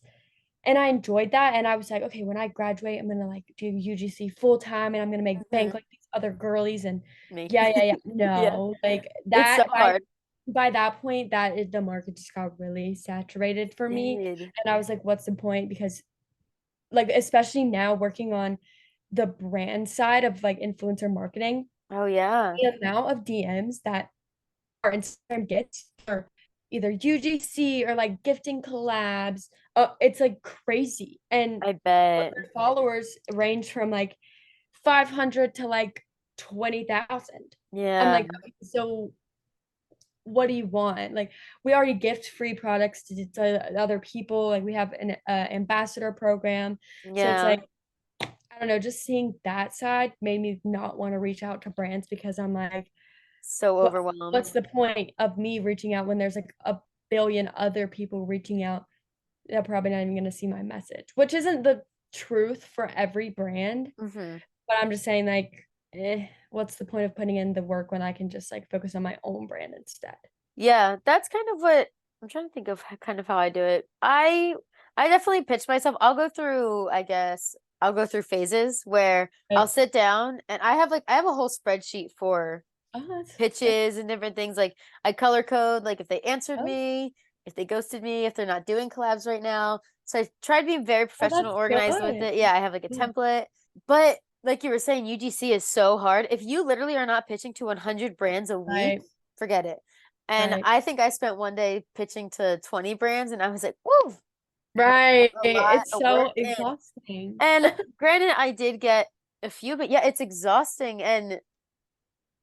And I enjoyed that. And I was like, okay, when I graduate, I'm gonna like do UGC full time and I'm gonna make bank Hmm. like these other girlies. And Me. yeah, yeah, yeah. Yeah. No, like It's so that hard. by that point, the market just got really saturated for me. Did. And I was like, what's the point? Because like especially now working on the brand side of like influencer marketing, Oh yeah. the amount of DMs that our Instagram gets for either UGC or like gifting collabs, it's like crazy. And I bet. their followers range from like 500 to like 20,000. I'm Yeah. like, okay, so what do you want? Like, we already gift free products to other people. Like, we have an ambassador program. So it's Yeah. like, I don't know, just seeing that side made me not want to reach out to brands because I'm like, So what overwhelmed. what's the point of me reaching out when there's like a billion other people reaching out? They're probably not even going to see my message, which isn't the truth for every brand. Hmm. But I'm just saying, like, what's the point of putting in the work when I can just like focus on my own brand instead? Yeah, that's kind of what I'm trying to think of kind of how I do it. I definitely pitch myself. I'll go through, I guess, I'll go through phases where I'll But, sit down and I have a whole spreadsheet for oh, that's pitches and different things. Like I color code, like if they answered oh, me, if they ghosted me, if they're not doing collabs right now. So I tried being very Oh, professional, that's organized with good. it. Yeah, I have like a Yeah. template. But like you were saying, UGC is so hard. If you literally are not pitching to 100 brands a week, Right. forget it. And Right. I think I spent one day pitching to 20 brands, and I was like, whoa, like Right. a lot It's of work. so exhausting. And granted, I did get a few, but yeah, it's exhausting. And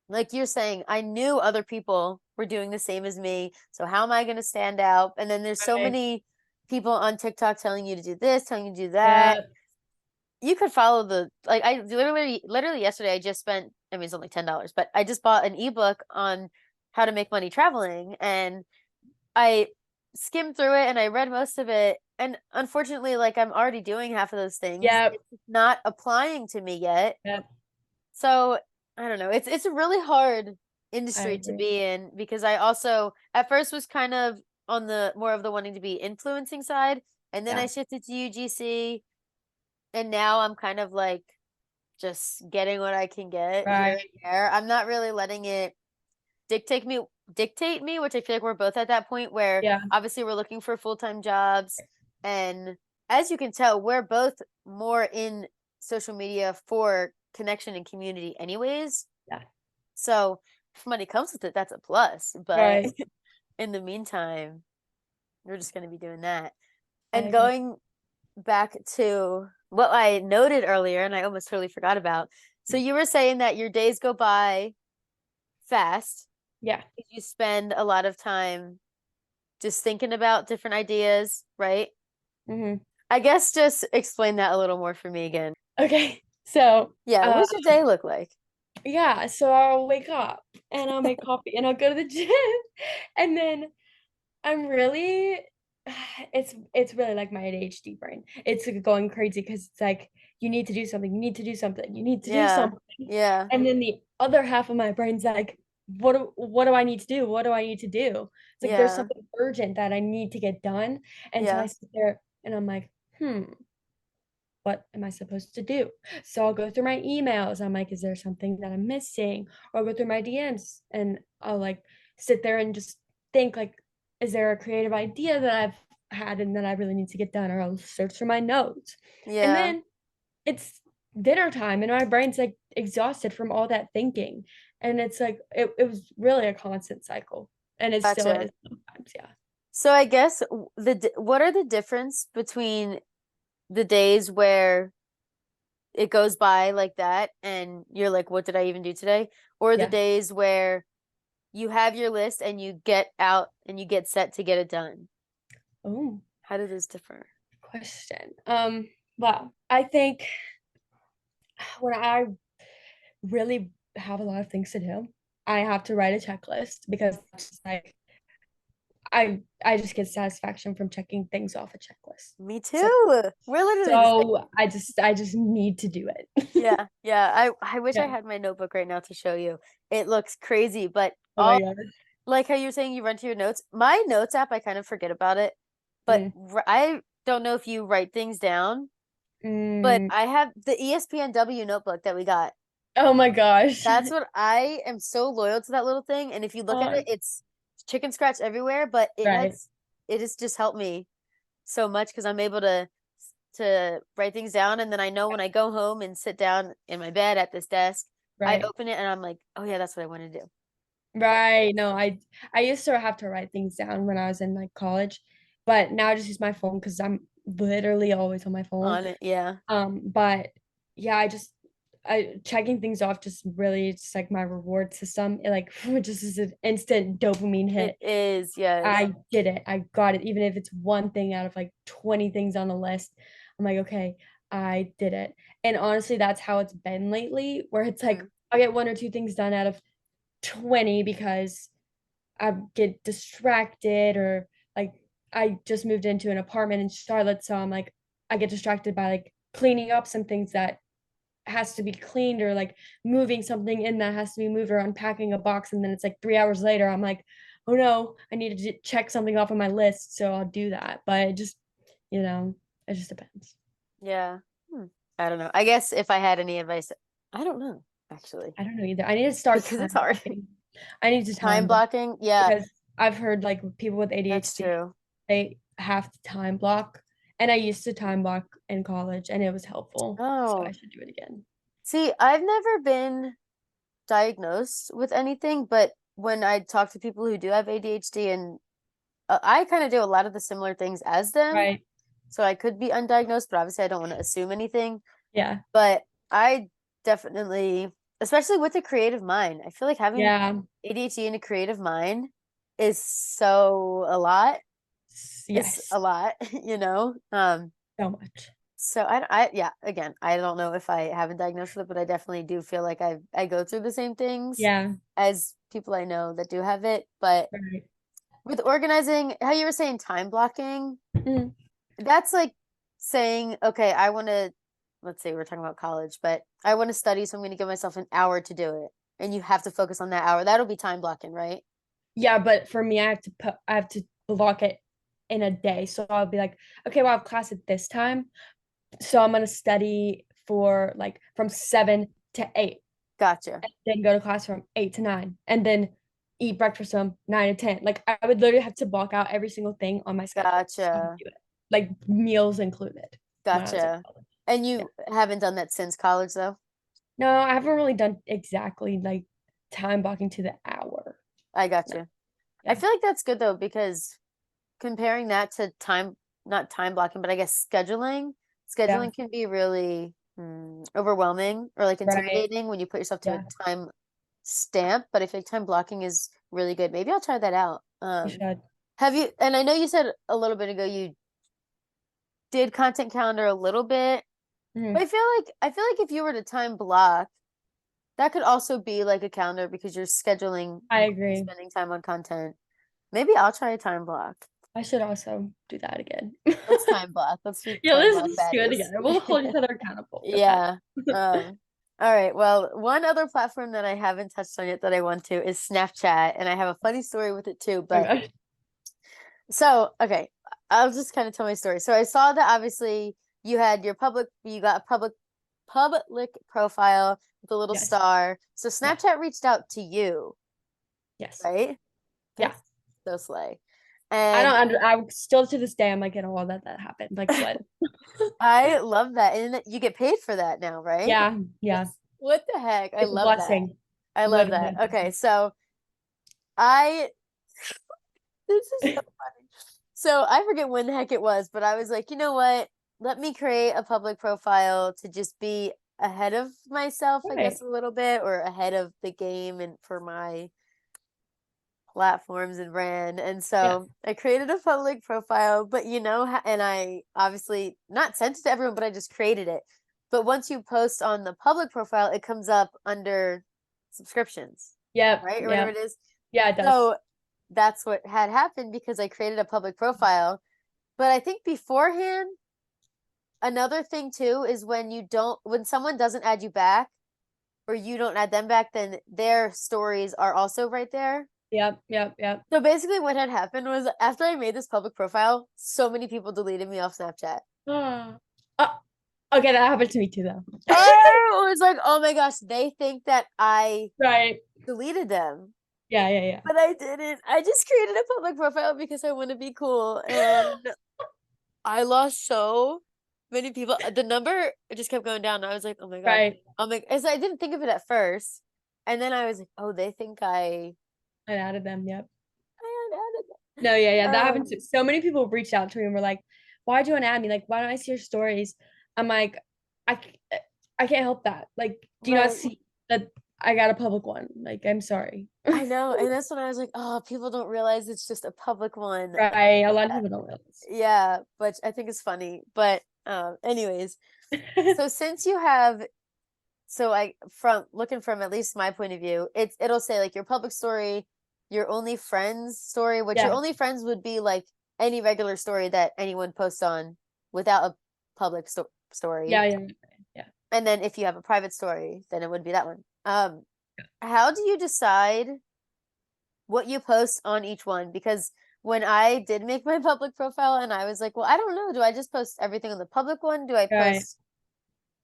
like you're saying, I knew other people were doing the same as me. So how am I going to stand out? And then there's so Right. many people on TikTok telling you to do this, telling you to do that. Yeah. You could follow the like I literally yesterday I just spent, I mean it's only $10, but I just bought an ebook on how to make money traveling, and I skimmed through it and I read most of it, and unfortunately like I'm already doing half of those things. Yeah. It's not applying to me yet. Yeah. So I don't know. It's a really hard I industry to agree. be in, because I also at first was kind of on the more of the wanting to be influencing side, and then I Yeah. shifted to UGC, and now I'm kind of like just getting what I can get here Right. and there. I'm not really letting it dictate me dictate me, which I feel like we're both at that point where Yeah. obviously we're looking for full-time jobs, and as you can tell, we're both more in social media for connection and community anyways. Yeah. So if money comes with it, that's a plus. But Right. in the meantime, we're just going to be doing that. I And agree. going back to what I noted earlier, and I almost totally forgot about. So you were saying that your days go by fast. Yeah. You spend a lot of time just thinking about different ideas, right? Hmm. I guess just explain that a little more for me again. Okay. So, Yeah, what does your day look like? yeah, so I'll wake up and I'll make coffee and I'll go to the gym and then I'm really it's really like my ADHD brain. It's like going crazy because it's like you need to do something, you need to do something, you need to do Yeah, something. yeah, And then the other half of my brain's like, what do I need to do? What do I need to do? It's like there's yeah, something urgent that I need to get done. And so I yeah, sit there and I'm like, what am I supposed to do? So I'll go through my emails. I'm like, is there something that I'm missing? Or I'll go through my DMs and I'll like sit there and just think like, is there a creative idea that I've had and that I really need to get done? Or I'll search through my notes. And yeah. then it's dinner time and my brain's like exhausted from all that thinking. And it's like it was really a constant cycle. And it still Gotcha. is sometimes, yeah. So I guess what are the difference between the days where it goes by like that and you're like, what did I even do today? Or the Yeah. days where you have your list and you get out and you get set to get it done? Oh, How do those differ? question. Well, I think when I really have a lot of things to do, I have to write a checklist because it's just like I just get satisfaction from checking things off a checklist. Me So too. We're literally the same. so I just need to do it. Yeah, yeah. I wish I Yeah. had my notebook right now to show you. It looks crazy, but Oh my all God. like how you're saying you run to your notes. My notes app, I kind of forget about it, but Mm. I don't know if you write things down, but Mm. I have the ESPNW notebook that we got. Oh my gosh. That's what I am so loyal to, that little thing. And if you look at Uh, it, it's chicken scratch everywhere, but right. it has just helped me so much because I'm able to write things down, and then I know when I go home and sit down in my bed at this desk, I Right. open it and I'm like, oh yeah, that's what I want to do. Right. No, I used to have to write things down when I was in like college, but now I just use my phone because I'm literally always on my phone. On it, yeah. But yeah, I checking things off just really it's like my reward system. It like just is an instant dopamine It hit. is, yes. I did it. I got it. Even if it's one thing out of like 20 things on the list, I'm like, okay, I did it. And honestly, that's how it's been lately, where it's like Mhm. I get one or two things done out of 20 because I get distracted or like I just moved into an apartment in Charlotte, so I'm like I get distracted by like cleaning up some things that has to be cleaned or like moving something in that has to be moved or unpacking a box and then it's like 3 hours later I'm like oh no I need to check something off on my list so I'll do that but it just you know it just depends. Yeah. Hmm. I don't know. I guess if I had any advice, I don't know, actually, I don't know either. I need to start because time it's hard. blocking. I need to Time time block blocking, yeah. because I've heard like people with That's ADHD, true. they have to time block. And I used to time block in college and it was helpful. So I Oh, should do it again. see, I've never been diagnosed with anything, but when I talk to people who do have ADHD, and I kind of do a lot of the similar things as them, Right. so I could be undiagnosed, but obviously I don't want to assume anything. Yeah. But I definitely, especially with a creative mind, I feel like having Yeah. ADHD and a creative mind is so a lot. It's Yes. a lot, you know? So much. So yeah, again, I don't know if I haven't diagnosed with it, but I definitely do feel like I go through the same things Yeah. as people I know that do have it. But Right. with organizing, how you were saying time blocking, Mm. that's like saying, okay, I want to, let's say we're talking about college, but I want to study, so I'm going to give myself an hour to do it. And you have to focus on that hour. That'll be time blocking, right? Yeah, but for me, I have to block it in a day. So I'll be like, okay, well, I have class at this time. So I'm gonna study for like from 7 to 8, Gotcha. and then go to class from 8 to 9, and then eat breakfast from 9 to 10. Like I would literally have to block out every single thing on my schedule so I could Gotcha. do it. Like meals included when I was in Gotcha. college. And Yeah. you haven't done that since college, though? No, I haven't really done exactly like time blocking to the hour. I No. gotcha. I Yeah. feel like that's good though, because comparing that to time, not time blocking, but I guess Yeah. scheduling can be really overwhelming or like Right. intimidating when you put yourself to a Yeah. time stamp. But I feel like time blocking is really good. Maybe I'll try that out. You should. Have you, and I know you said a little bit ago you did content calendar a little bit, but Mhm. I feel like if you were to time block, that could also be like a calendar because you're scheduling I and agree. spending time on content. Maybe I'll try a time block. I should also do that again. Let's time block. Let's be Yeah, time let's block do it baddies. together. We'll hold each other accountable with that. Yeah. All right. Well, one other platform that I haven't touched on yet that I want to is Snapchat, and I have a funny story with it too. But Okay. so, okay, I'll just kind of tell my story. So I saw that obviously you got a public profile with a little Yes. star. So Yeah. Snapchat reached out to you, Yes. right? Yeah. That's so slay. I And don't under I still to this day I'm like in awe that happened. Like what? I love that. And you get paid for that now, right? Yeah. Yeah. What the heck? I It's a love that. blessing. I love Literally that. a Okay, blessing. so I this is so funny. So I forget when the heck it was, but I was like, you know what? Let me create a public profile to just be ahead of myself, I guess, Right. a little bit, or ahead of the game and for my platforms and brand. And Yeah. so I created a public profile, but and I obviously not sent it to everyone, but I just created it. But once you post on the public profile, it comes up under subscriptions, Yep. right? Or whatever Yep. it is. Yeah, it does. So that's what had happened because I created a public profile. But I think beforehand, another thing too is when someone doesn't add you back or you don't add them back, then their stories are also right there. Yep. Yep. Yep. So basically, what had happened was after I made this public profile, so many people deleted me off Snapchat. Ah. Okay, that happened to me too though. I was like, oh my gosh, they think that I Right. deleted them, Yeah, yeah, yeah. but I didn't. I just created a public profile because I want to be cool, and I lost so many people. The number just kept going down. I was like, oh my God. Right. I'm like, so I didn't think of it at first, and then I was like, oh, they think I added them. Yep. I had added No, yeah, yeah. That them. happened to so many people reached out to me and were like, why'd you want to add me? Like, why don't I see your stories? I'm like, I can't help that. Like, do you not Right. see that I got a public one? Like, I'm sorry. I know, and that's when I was like, "Oh, people don't realize it's just a public one." Right. A lot of people don't realize. Yeah, but I think it's funny. But anyways, so since you have, so I from looking from at least my point of view, it'll say like your public story, your only friends story, which your Yeah. only friends would be like any regular story that anyone posts on without a public story, Yeah, yeah, yeah. and then if you have a private story, then it would be that one. How do you decide what you post on each one? Because when I did make my public profile and I was like, well, I don't know, do I just post everything on the public one? Do I Right. post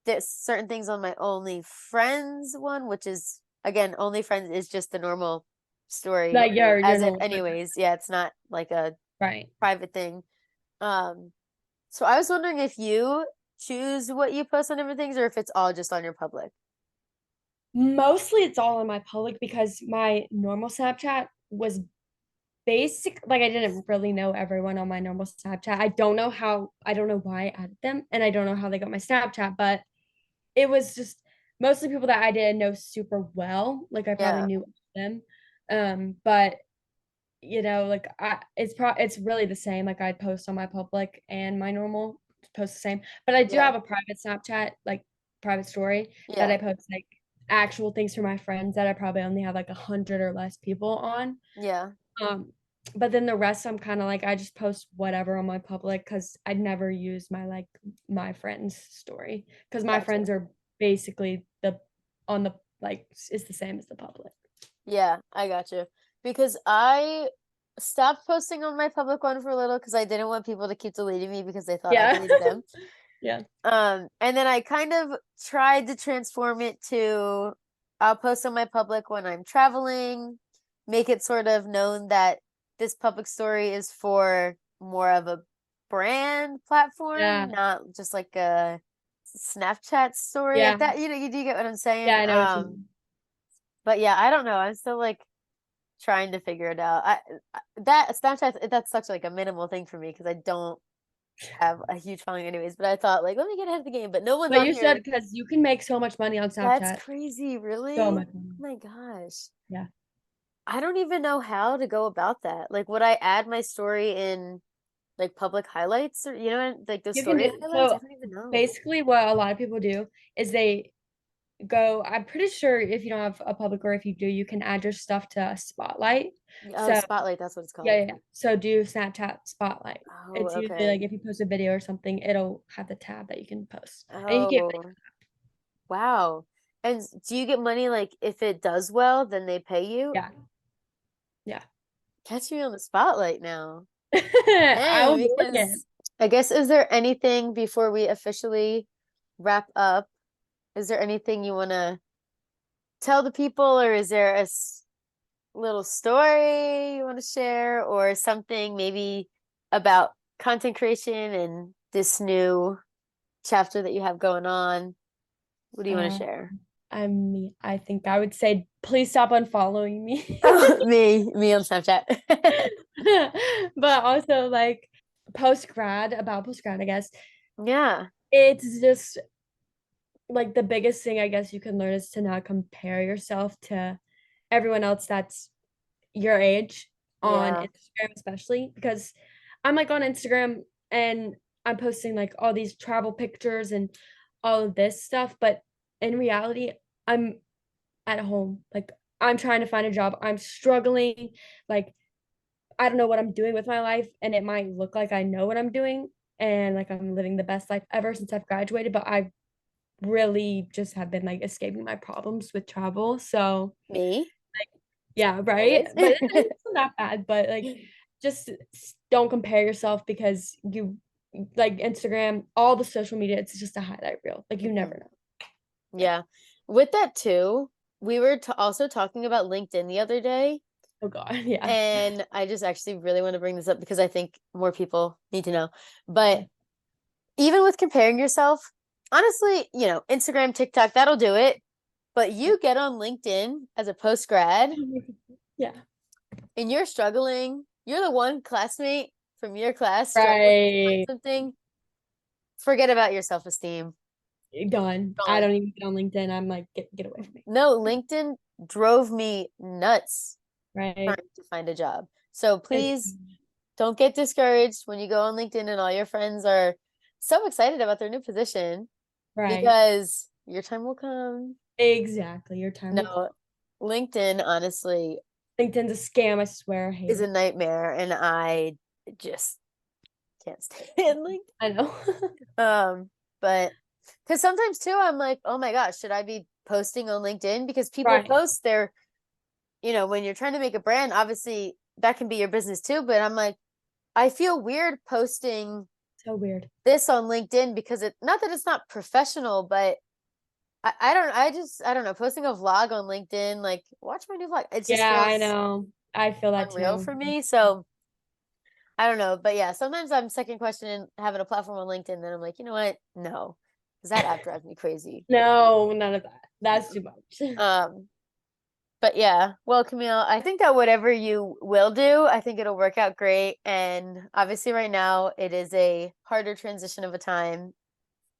this certain things on my only friends one, which is again, only friends is just the normal. story Like your as if normal story. anyways. Yeah, it's not like a Right. private thing. Um, so I was wondering if you choose what you post on different things or if it's all just on your public. Mostly it's all on my public because my normal Snapchat was basic, like I didn't really know everyone on my normal Snapchat. I don't know why I added them, and I don't know how they got my Snapchat, but it was just mostly people that I didn't know super well. Like I probably Yeah, knew them. But like it's really the same. Like I'd post on my public and my normal post the same. But I do yeah, have a private Snapchat, like private story that yeah, I post like actual things for my friends that I probably only have like 100 or less people on. yeah. Um, but then the rest I'm kind of like I just post whatever on my public because I'd never use my friend's story because my Gotcha. friends are basically the on the like it's the same as the public. Yeah, I got you. Because I stopped posting on my public one for a little because I didn't want people to keep deleting me because they thought I Yeah. deleted them. Yeah. And then I kind of tried to transform it to I'll post on my public when I'm traveling, make it sort of known that this public story is for more of a brand platform, Yeah. not just like a Snapchat story like Yeah. that. You do get what I'm Yeah, saying? I know what you mean. But yeah, I don't know. I'm still like trying to figure it out. That Snapchat that's such like a minimal thing for me because I don't have a huge following anyways. But I thought like let me get ahead of the game. But no one's But on you said here. because you can make so much money on That's Snapchat. crazy, So really? much Oh money. my gosh. Yeah. I don't even know how to go about that. Like, would I add my story in like public highlights or like those You can story do highlights? I so don't even know. basically what a lot of people do is they go, I'm pretty sure if you don't have a public or if you do, you can add your stuff to a spotlight. Oh, So Spotlight, that's what it's yeah, called. yeah, yeah. So do Snapchat spotlight. Oh, It's usually okay. like if you post a video or something, it'll have the tab that you can post. And you get Oh, wow. And do you get money like if it does well, then they pay you? yeah, yeah. Catch me on the spotlight now. I will Dang, do it again. because I guess is there anything before we officially wrap up? Is there anything you want to tell the people, or is there a little story you want to share, or something maybe about content creation and this new chapter that you have going on? What do you want to Uh, share? I mean, I think I would say please stop unfollowing me. Oh, me on Snapchat. But also like post grad, I guess. Yeah, It's just like the biggest thing I guess you can learn is to not compare yourself to everyone else that's your age on yeah, Instagram, especially because I'm like on Instagram and I'm posting like all these travel pictures and all of this stuff, but in reality, I'm at home. Like I'm trying to find a job. I'm struggling. Like I don't know what I'm doing with my life, and it might look like I know what I'm doing and like I'm living the best life ever since I've graduated, but I really just have been like escaping my problems with travel. So me yeah, right. always. But it's not that bad. But like, just don't compare yourself because you like Instagram, all the social media. It's just a highlight reel. Like you never Mhm. know. Yeah. Yeah, with that too, we were also talking about LinkedIn the other day. Oh God. Yeah. And I just actually really want to bring this up because I think more people need to know. But even with comparing yourself, honestly, Instagram, TikTok, that'll do it. But Yeah. you get on LinkedIn as a post grad Yeah. and you're struggling. You're the one classmate from your class struggling to find Right. something. Forget about your self esteem. Done. I Gone. don't even get on LinkedIn. I'm like, get away from me. No, LinkedIn drove me nuts trying Right. to find a job. So It's please don't get discouraged when you go on LinkedIn and all your friends are so excited about their new position right. because your time will come. Exactly. Your time will come. No, LinkedIn honestly LinkedIn's a scam. I swear. I hate is a it. nightmare and I just can't stand I know. LinkedIn. But because sometimes too, I'm like, oh my gosh, should I be posting on LinkedIn? Because people Right. post their, when you're trying to make a brand, obviously that can be your business too. But I'm like, I feel weird posting So weird. this on LinkedIn because not that it's not professional, but I don't know, posting a vlog on LinkedIn, like watch my new vlog. It just Yeah, I feels know. I feel that unreal too. for me. So I don't know. But yeah, sometimes I'm second questioning having a platform on LinkedIn, then I'm like, you know what? No. Because that app drives me crazy. No, none of that. That's too much. Um, but yeah, well, Camille, I think that whatever you will do, I think it'll work out great. And obviously, right now, it is a harder transition of a time.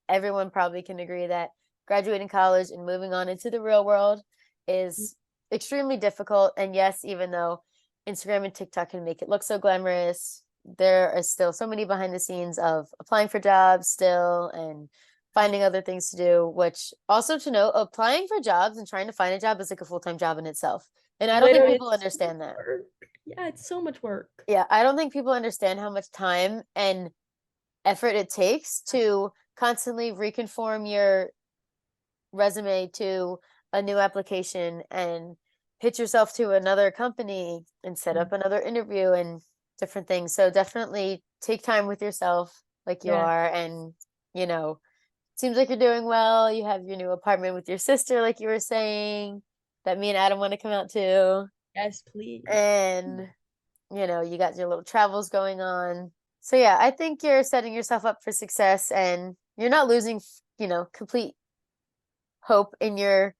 Everyone probably can agree that graduating college and moving on into the real world is extremely difficult. And yes, even though Instagram and TikTok can make it look so glamorous, there is still so many behind the scenes of applying for jobs still and finding other things to do, which also to note, applying for jobs and trying to find a job is like a full-time job in itself. And I don't think Literally, people it's so much understand that. work. Yeah, it's so much work. Yeah, I don't think people understand how much time and effort it takes to constantly reconform your resume to a new application and pitch yourself to another company and set up another interview and different things. So definitely take time with yourself like you Yes, are. And, seems like you're doing well. You have your new apartment with your sister, like you were saying, that me and Adam want to come out to. yes, please. And, you got your little travels going on. So yeah, I think you're setting yourself up for success and you're not losing, complete hope in your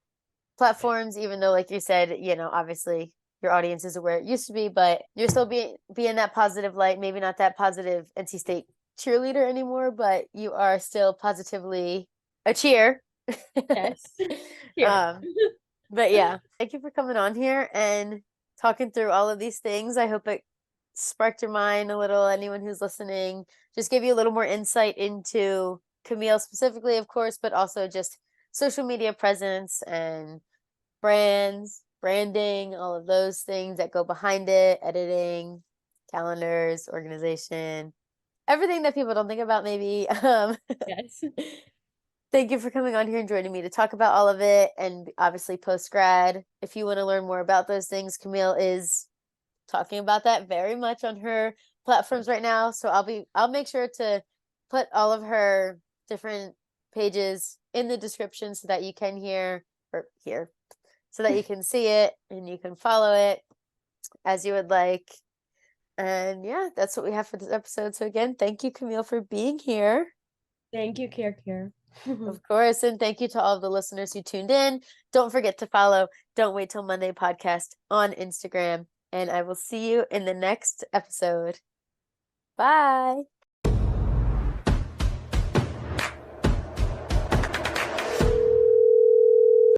platforms, even though, like you said, obviously your audience isn't where it used to be, but you're still being that positive light, maybe not that positive NC State cheerleader anymore, but you are still positively a cheer. Yes. Here. um, but yeah, thank you for coming on here and talking through all of these things. I hope it sparked your mind a little, anyone who's listening, just give you a little more insight into Camille specifically, of course, but also just social media presence and brands, branding, all of those things that go behind it, editing, calendars, organization, everything that people don't think about maybe. Yes. Thank you for coming on here and joining me to talk about all of it and obviously post-grad. If you want to learn more about those things, Camille is talking about that very much on her platforms right now. So I'll make sure to put all of her different pages in the description so that you can hear so that you can see it and you can follow it as you would like. And yeah, that's what we have for this episode. So again, thank you, Camille, for being here. Thank you, Kier. Of course. And thank you to all of the listeners who tuned in. Don't forget to follow Don't Wait Till Monday podcast on Instagram. And I will see you in the next episode. Bye.